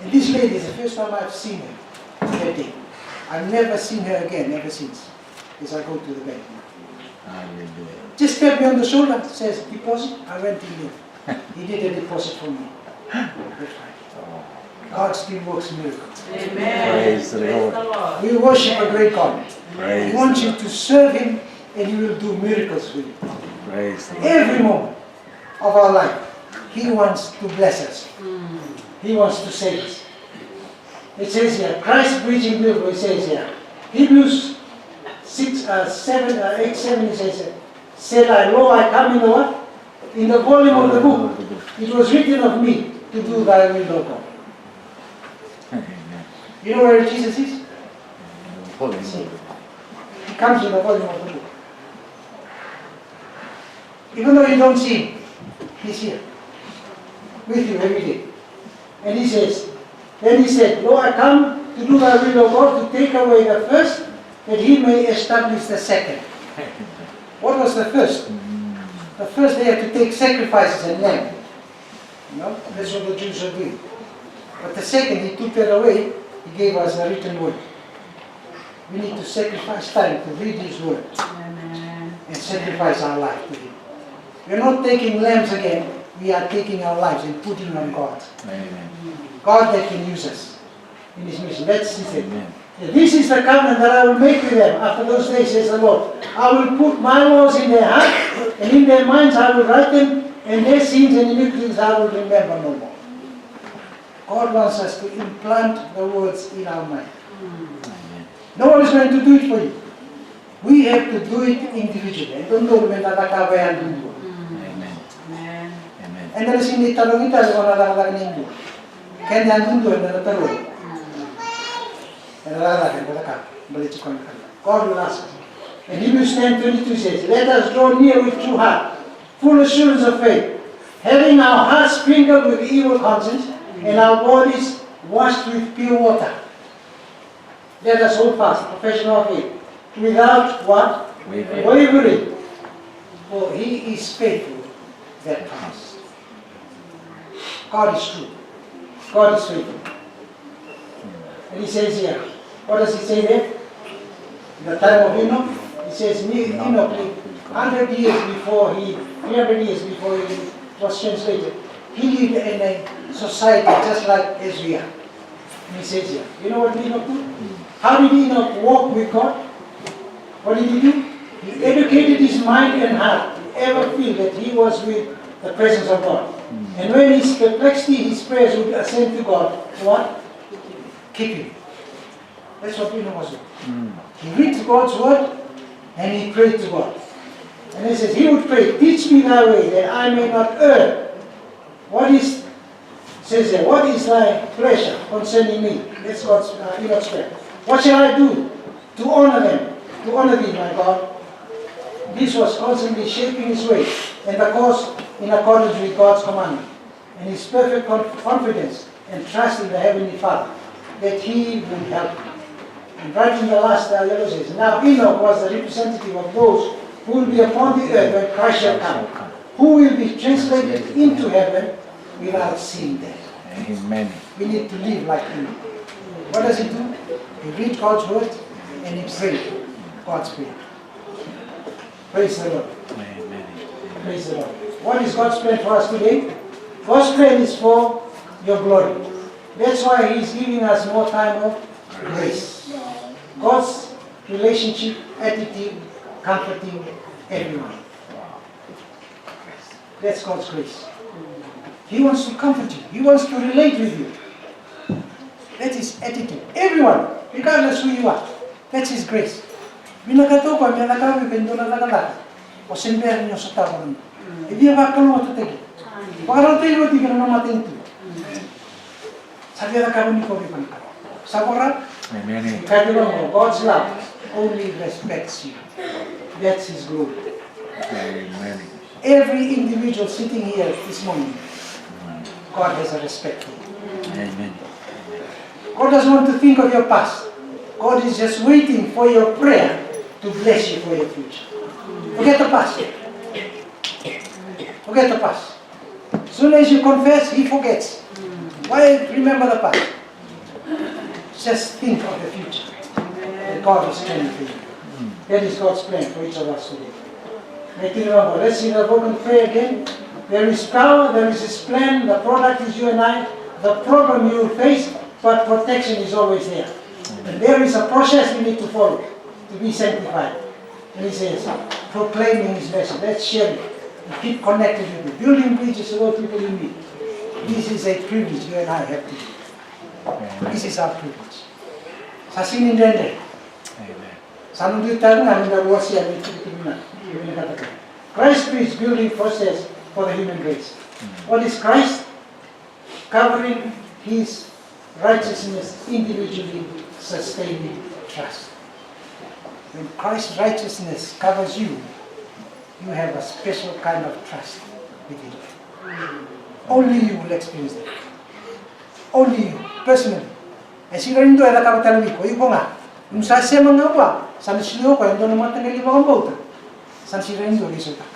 And this lady is the first time I've seen her that day. I've never seen her again ever since. As I go to the bank.
Hallelujah.
Just tapped me on the shoulder, says deposit. I went in there. He did a deposit for me. That's right. God still works miracles.
Amen.
Praise the Lord.
Lord.
We worship a great God.
Praise
He wants
the
you
Lord.
to serve Him and He will do miracles with you.
Praise the Lord.
Every moment of our life, He wants to bless us. He wants to save us. It says here, Christ preaching miracle, it says here. Hebrews 8, 7, it says, said I, lo, I come in the what? In the volume of the book. It was written of me to do thy will, O God.
Amen.
You know where Jesus is?
Holy
See,
Lord.
He comes in the volume of the book. Even though you don't see Him, He's here with you every day. And He says, then He said, lo, I come to do thy will, O God, to take away the first, that He may establish the second. What was the first? The first they had to take sacrifices and lamb. You know, that's what the Jews are doing. But the second, He took that away, He gave us the written word. We need to sacrifice time to read His word
Amen.
and sacrifice our life to Him. We are not taking lambs again, we are taking our lives and putting on God.
Amen.
God that can use us in His mission. That's He said.
Amen.
This is the covenant that I will make with them after those days, says the Lord. I will put my laws in their heart, and in their minds I will write them, and their sins and iniquities I will remember no more. God wants us to implant the words in our mind.
Amen.
No one is going to do it for you. We have to do it individually. I don't know when natakabayan din mo.
Amen.
Amen.
Amen.
And then sini talong ita kung natakabayan din mo. Kaya yan din doon na natalong. God will ask us. And Hebrews 10:22 says, let us draw near with true heart, full assurance of faith, having our hearts sprinkled with evil conscience, and our bodies washed with pure water. Let us hold fast, profession of faith, without what?
Wavering.
Wavering. For He is faithful that promise. God is true. God is faithful. And He says here, what does He say there? In the time of Enoch, He says, Enoch lived 100 years before 300 years before he was translated. He lived in a society just like as we are. And He says here, you know what Enoch did? How did Enoch walk with God? What did he do? He educated his mind and heart to ever feel that he was with the presence of God. And when his perplexity, his prayers would ascend to God, what? Keep him. That's what Enoch was doing. He read God's word and he prayed to God. And he says, he would pray, teach me thy way that I may not err. What is, says there, what is thy pleasure concerning me? That's God's Enoch's prayer. What shall I do to honor them, to honor thee, my God? This was constantly shaping his way and the course in accordance with God's commandment and his perfect confidence and trust in the Heavenly Father that He will help him. And right in the last yellow says, now Enoch was the representative of those who will be upon the earth when Christ shall come, who will be translated into heaven without seeing death.
Amen.
We need to live like him. What does he do? He reads God's word and he prays God's prayer. Praise the Lord.
Amen.
Praise the Lord. What is God's plan for us today? God's plan is for your glory. That's why He's giving us more time of grace. God's relationship, attitude, comforting everyone. That's God's grace. He wants to comfort you. He wants to relate with you. That is attitude. Everyone, regardless who you are. That's His grace. Binakato ko, may nakawin ka, hindi na nakalaka. O sinbera niyo sa tao rin. Hindi na kakalunga ito tagi. Pakaraw tayo, hindi ka na namatin ito. Sabi na kami ni Kobe Pankar. Sabora,
Amen.
God's love only respects you. That's His glory.
Amen.
Every individual sitting here this morning, God has a respect for you.
Amen.
God doesn't want to think of your past. God is just waiting for your prayer to bless you for your future. Forget the past. Forget the past. As soon as you confess, He forgets. Why remember the past? Just think of the future. That God is planning for you. That is God's plan for each of us today. Make it remember. Let's sing the book and pray again. There is power, there is His plan, the product is you and I. The problem you will face, but protection is always there. And there is a process we need to follow to be sanctified. And He says, proclaiming His message. Let's share it. And keep connected with it. Building bridges to all people you meet. This is a privilege you and I have to do. This is our privilege. Sa sinindende.
Amen.
Sa nundutan nga nung naluwas siya ng Pilipinas. Christ is building process for the human race. What is Christ? Covering His righteousness individually, sustaining trust. When Christ's righteousness covers you, you have a special kind of trust with Him. Only you will experience that. Only you, personally. E si rin doon ay nakabatalawi ko, yung nga, yung sa siya mga uwa, sa nasiliyo ko, yung doon naman tangali mga bauta. San si rin doon, resulta.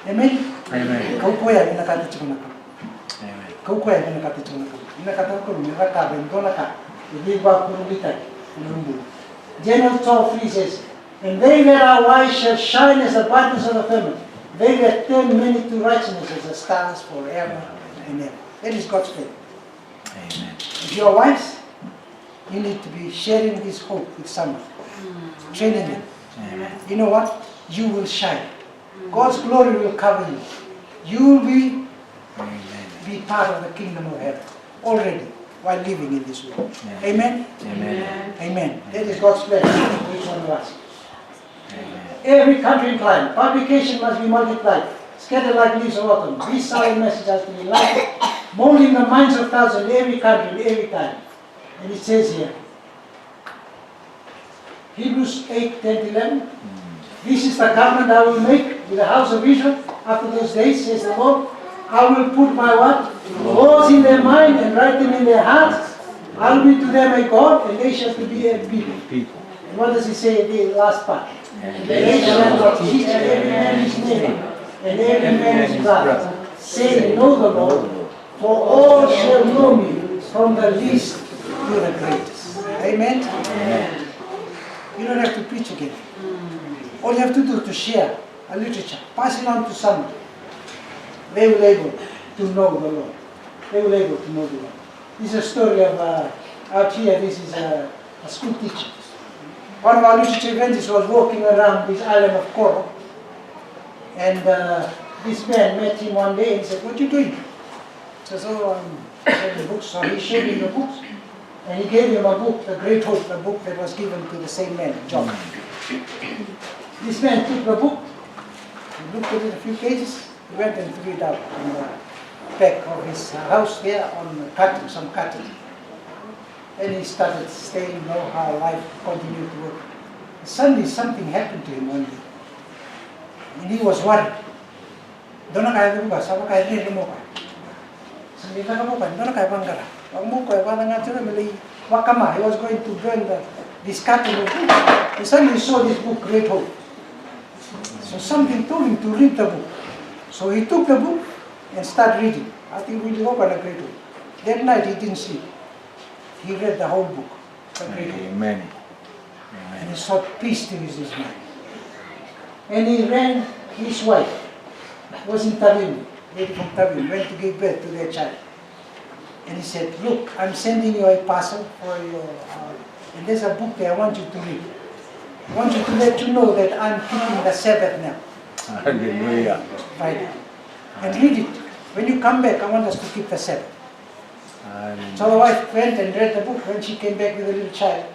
Amen?
Amen.
Kau ko yan, nakatitsyo na ka.
Amen.
Kau ko yan, nakatitsyo na ka. Nakatitsyo ko, nakaka, yung doon na ka. Hindi ba kurulitay, yung Daniel 12:3 says, and they that are wise shall shine as the brightness of the firmament. They that turn many to righteousness as the stars forever and ever. That is God's plan.
Amen.
If you are wise, you need to be sharing this hope with someone. Training them.
Amen.
You know what? You will shine. God's glory will cover you. You will be part of the kingdom of heaven already while living in this world. Amen?
Amen.
Amen. That is God's plan for each one of us.
Amen.
Every country and climate, publication must be multiplied, scattered like leaves of autumn. This solemn message has to be lighted, molding the minds of thousands in every country, every time. And it says here, Hebrews 8:10-11. This is the covenant I will make with the house of Israel after those days, says the Lord. I will put my what? Laws in their mind and write them in their hearts. I will be to them a God, and they shall be a people. And what does He say in the last part? And they shall not teach every man his neighbor and every man his brother, saying, know the Lord, for all shall know me, from the least to the greatest. Amen? Amen. You don't have to preach again. All you have to do is to share a literature, pass it on to someone. They will be able to know the Lord. They will be able to know the Lord. This is a story of, out here, this is a school teacher. One of our literature evangelists was walking around this island of Coral, and this man met him one day and said, what are you doing? He says, oh, I'm selling books. So he showed him the books, and he gave him a book, The Great Hope, a book that was given to the same man, John. This man took the book, he looked at it a few pages, he went and threw it out on the back of his house there on cutting, some cutting. And he started staying, know how life continued to work. Suddenly something happened to him one day. And he was worried. Doon na kaya ba? Sama kaya rin mo ka. Sabi na ka mo ka, doon na kaya banggara. Wag mo ko, wala nga sila, mali wakama. He was going to burn this cutting of book. And suddenly he saw this book, Great Hope. So something told him to read the book. So he took the book and started reading. I think really opened a great way. That night he didn't sleep. He read the whole book. A great way.
Amen.
And he sought peace to his mind. And he ran his wife. Was in Tavim, lady from Tavim, went to give birth to their child. And he said, look, I'm sending you a parcel for your, and there's a book there I want you to read. I want you to let you know that I'm keeping the Sabbath now.
Hallelujah.
Friday. And read it. When you come back, I want us to keep the Sabbath.
Hallelujah.
So the wife went and read the book. When she came back with a little child,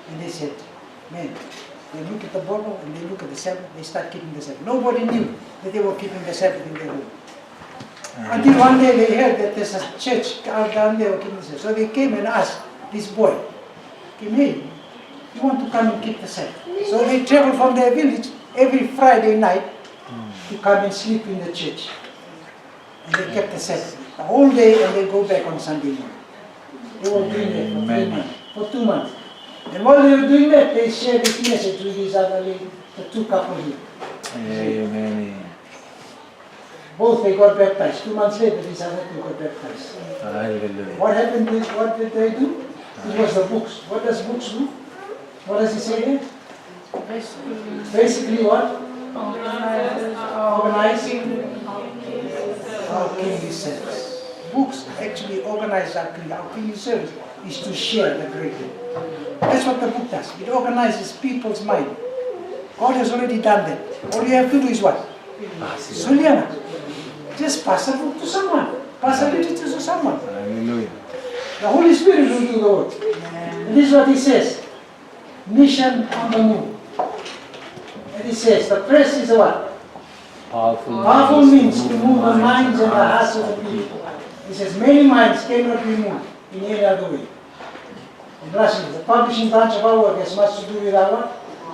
and they said, man, they look at the Bible and they look at the Sabbath, they start keeping the Sabbath. Nobody knew that they were keeping the Sabbath in their home. Until one day they heard that there's a church out down there keeping the Sabbath. So they came and asked this boy, hey, you want to come and keep the Sabbath? So they traveled from their village every Friday night to come and sleep in the church. And they kept the Sabbath the whole day, and they go back on Sunday morning. They were doing that for 3 months, for 2 months. And while they were doing that, they shared this message with these other ladies, the two couples here.
Amen.
Both they got baptized. 2 months later, these other two got baptized.
Hallelujah.
What happened is, what did they do? It was the books. What does books do? What does it say there? Basically what? Organizing our kingly service. Books actually organize our kingly service is to share the great day. That's what the book does. It organizes people's mind. God has already done that. All you have to do is what? Suliana. Just pass the book to someone. Pass the literature to someone.
Hallelujah.
The Holy Spirit will do the work. And this is what he says. Mission on the moon. And he says, the press is what? Powerful means to move the minds and the hearts of the people. He says, many minds cannot be moved in any other way. And lastly, the publishing branch of our work has much to do with our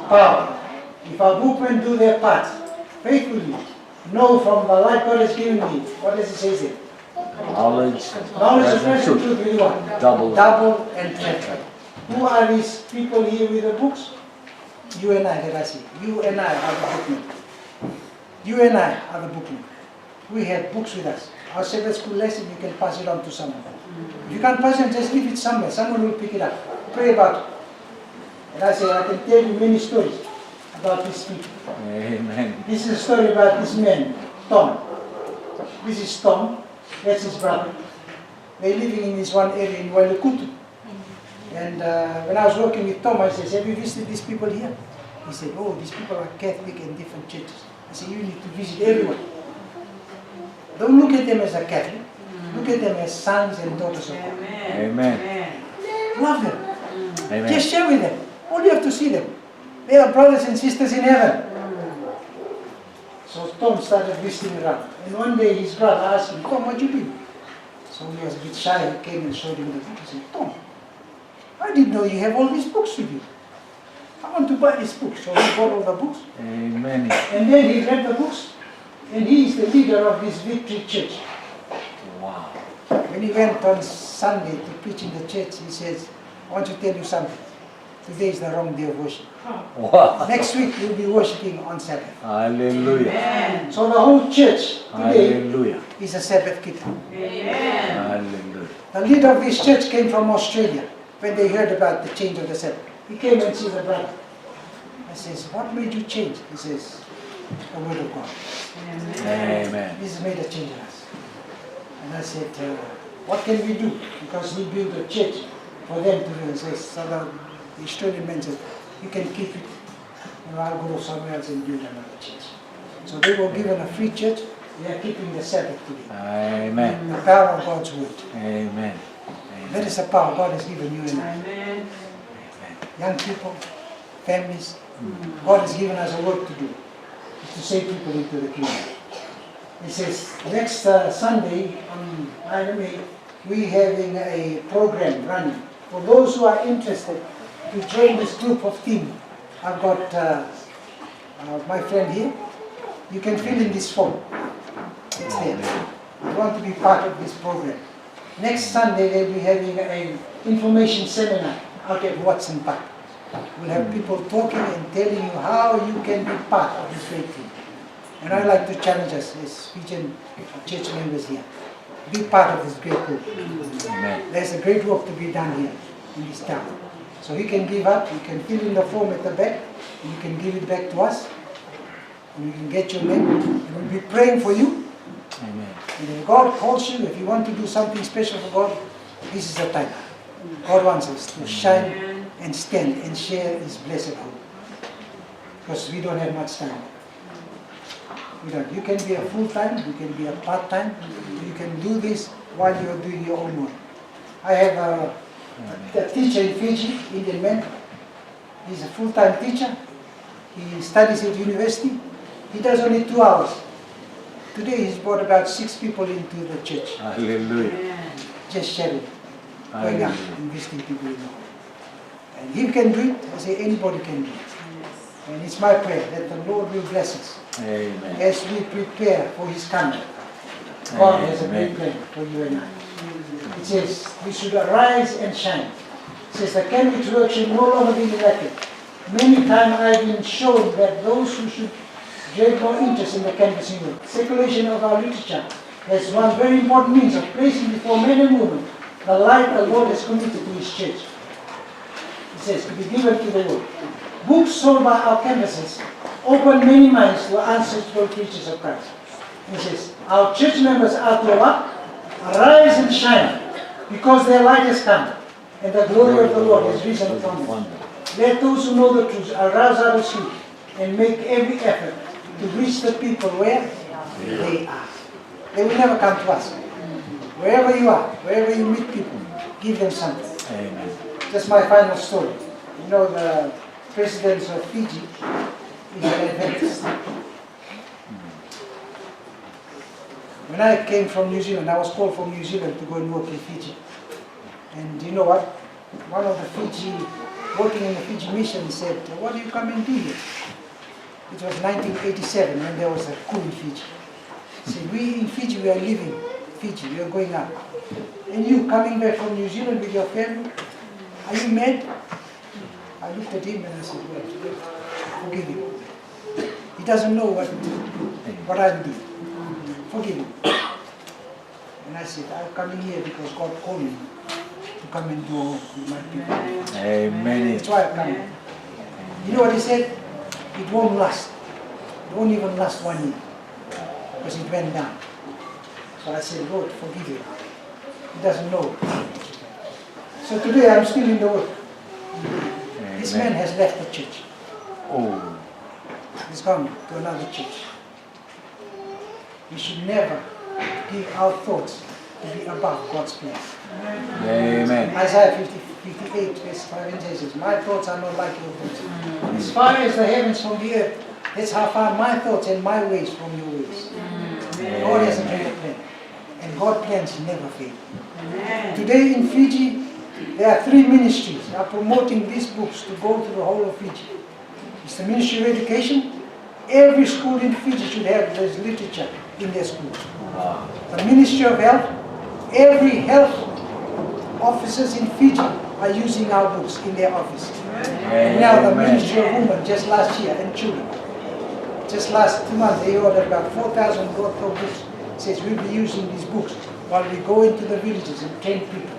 power. If our bookmen do their part faithfully, know from the light God has given me, what does it say there?
Knowledge
Knowledge of present truth with what?
Double.
Double and triple. Who are these people here with the books? You and I, that I see. You and I are the bookmen. You and I are the bookmen. We have books with us. Our Sabbath school lesson, you can pass it on to someone. If you can't pass it, just leave it somewhere. Someone will pick it up. Pray about it. And I say, I can tell you many stories about these people.
Amen.
This is a story about this man, Tom. This is Tom. That's his brother. They're living in this one area in Wailukutu. And when I was working with Tom, I said, have you visited these people here? He said, oh, these people are Catholic in different churches. I said, you need to visit everyone. Don't look at them as a Catholic. Look at them as sons and daughters of God.
Amen.
Love them.
Amen.
Just share with them. All you have to see them. They are brothers and sisters in heaven. So Tom started visiting around. And one day his brother asked him, Tom, what you do? So he was a bit shy. He came and showed him the book. He said, Tom, I didn't know you have all these books with you. I want to buy this book. So he bought all the books.
Amen.
And then he read the books. And he is the leader of this Victory Church.
Wow.
When he went on Sunday to preach in the church, he says, I want to tell you something. Today is the wrong day of worship.
Wow.
Next week we'll be worshiping on Sabbath.
Hallelujah.
So the whole church today
Hallelujah.
is a Sabbath keeper.
Hallelujah.
The leader of this church came from Australia when they heard about the change of the Sabbath. He came and see the brother. I says, what made you change? He says, the word of God.
Amen.
This has made a change in us. And I said, what can we do? Because he built a church for them to do. So the Australian man said, you can keep it. And I'll go somewhere else and build another church. So they were given a free church. They are keeping the Sabbath today.
Amen.
The power of God's word.
Amen.
That is the power God has given you and I.
Amen.
Young people, families. God has given us a work to do. It's to save people into the kingdom. It says next Sunday on 9 May, we're having a program running. For those who are interested to join this group of team, I've got my friend here. You can fill in this form. It's there. You want to be part of this program. Next Sunday, they'll be having an information seminar out at Watson Park. We'll have people talking and telling you how you can be part of this great team. And I like to challenge us as Fijian church members here. Be part of this great work.
Amen.
There's a great work to be done here in this town. So you can give up, you can fill in the form at the back, and you can give it back to us. And you can get your name, and we'll be praying for you.
Amen.
And if God calls you, if you want to do something special for God, this is the time. God wants us to shine and stand and share His blessed hope. Because we don't have much time. We don't. You can be a full-time, you can be a part-time, you can do this while you're doing your own work. I have a teacher in Fiji, Indian man. He's a full-time teacher. He studies at university. He does only 2 hours. Today he's brought about 6 people into the church.
Hallelujah.
Just sharing, going out and visiting people you know. And he can do it, I say anybody can do it. And it's my prayer that the Lord will bless us
Amen.
as we prepare for His coming. God has a
Amen.
great plan for you and I. It says we should arise and shine. It says the Cambridge work should no longer be neglected. Many times I've been shown that those who should take more interest in the canvassing work. Circulation of our literature is one very important means of placing before men and women the light the Lord has committed to His church. It says to be given to the world. Books sold by our canvassers open many minds to ancestral preachers of Christ. It says our church members are to what? Arise and shine, because their light has come, and the glory of the Lord has risen upon them. Let those who know the truth arouse out of sleep and make every effort to reach the people where they are. They will never come to us. Wherever you are, wherever you meet people, give them something.
Amen.
That's my final story. You know, the president of Fiji is an Adventist. When I came from New Zealand, I was called from New Zealand to go and work in Fiji. And you know what? One of the Fiji, working in the Fiji mission, said, "What do you come and do here?" It was 1987 when there was a coup in Fiji. He said, "We in Fiji, we are leaving Fiji, we are going out. And you coming back from New Zealand with your family, are you mad?" I looked at him and I said, "Well, forgive him. He doesn't know what I'm doing. Forgive him." And I said, "I'm coming here because God called me to come and do with my people.
Amen.
That's why I'm coming." You know what he said? It won't last. It won't even last 1 year. Because it went down. So I said, "Lord, forgive him. He doesn't know." So today I'm still in the work. This man has left the church.
Oh.
He's gone to another church. We should never give our thoughts to be above God's plan.
Amen.
Isaiah 58 verse 5 and 6 says, "My thoughts are not like your thoughts. As far as the heavens from the earth, that's how far my thoughts and my ways from your ways." God has a greater plan. And God's plans never fail. Today in Fiji, there are 3 ministries that are promoting these books to go to the whole of Fiji. It's the Ministry of Education. Every school in Fiji should have this literature in their school.
Wow.
The Ministry of Health, every health officers in Fiji are using our books in their office. And now the Ministry of Women, just last year, and Children, just last 2 months, they ordered about 4,000 worth of books. Says we'll be using these books while we go into the villages and train people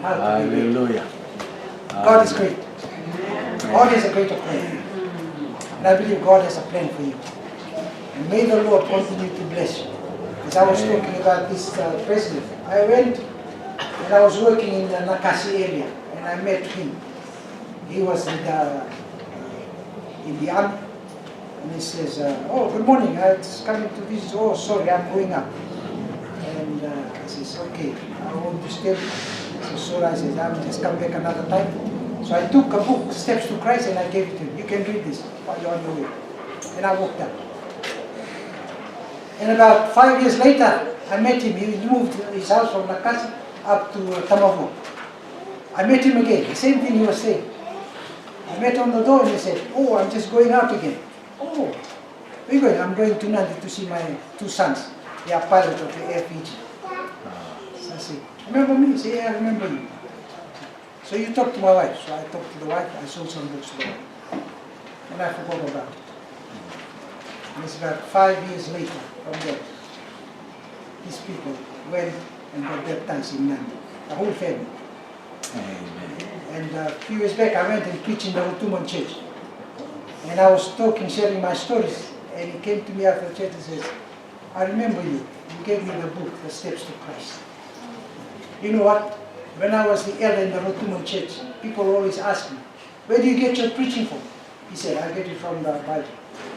how to be great.
Hallelujah.
God is great. God has a greater plan. And I believe God has a plan for you. And may the Lord continue to bless you. As I was talking about this president, I went and I was working in the Nakasi area and I met him. He was in the army. And he says, "Oh, good morning, I was coming to visit." "Oh, sorry, I'm going up." And I says, "Okay, I want to stay." So sorry, I said, "I'll just come back another time." So I took a book, Steps to Christ, and I gave it to him. "You can read this while you're on your way." And I walked out. And about 5 years later, I met him. He moved his house from Nakasi up to Tamavu. I met him again, the same thing he was saying. I met on the door and he said, "Oh, I'm just going out again." "Oh, where are you going?" "I'm going to Nandi to see my 2 sons. They are pilots of the Air Fiji." So I said, "Remember me?" He said, "Yeah, I remember you." "So you talk to my wife." So I talked to the wife. I sold some books to her. And I forgot about it. And it's about 5 years later from that, these people went and got baptized in Nandi, the whole family.
Amen.
And a few years back, I went and preached in the Rotumon church. And I was talking, sharing my stories. And he came to me after the church and says, I remember you. You gave me the book, The Steps to Christ. You know what? When I was the elder in the Rotumon church, people always ask me, where do you get your preaching from? He said, I get it from the Bible.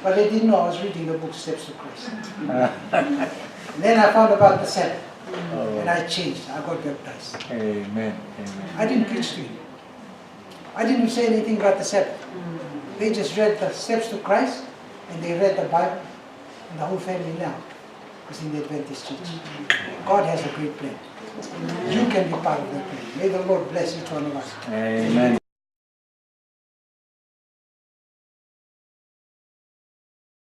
But they didn't know I was reading the book, Steps to Christ. And then I found about the Sabbath. And I changed. I got baptized.
Amen. Amen.
I didn't preach to him. I didn't say anything about the Sabbath. They just read the Steps to Christ, and they read the Bible, and the whole family now is in the Adventist church. God has a great plan. You can be part of that plan. May the Lord bless each one of us.
Amen.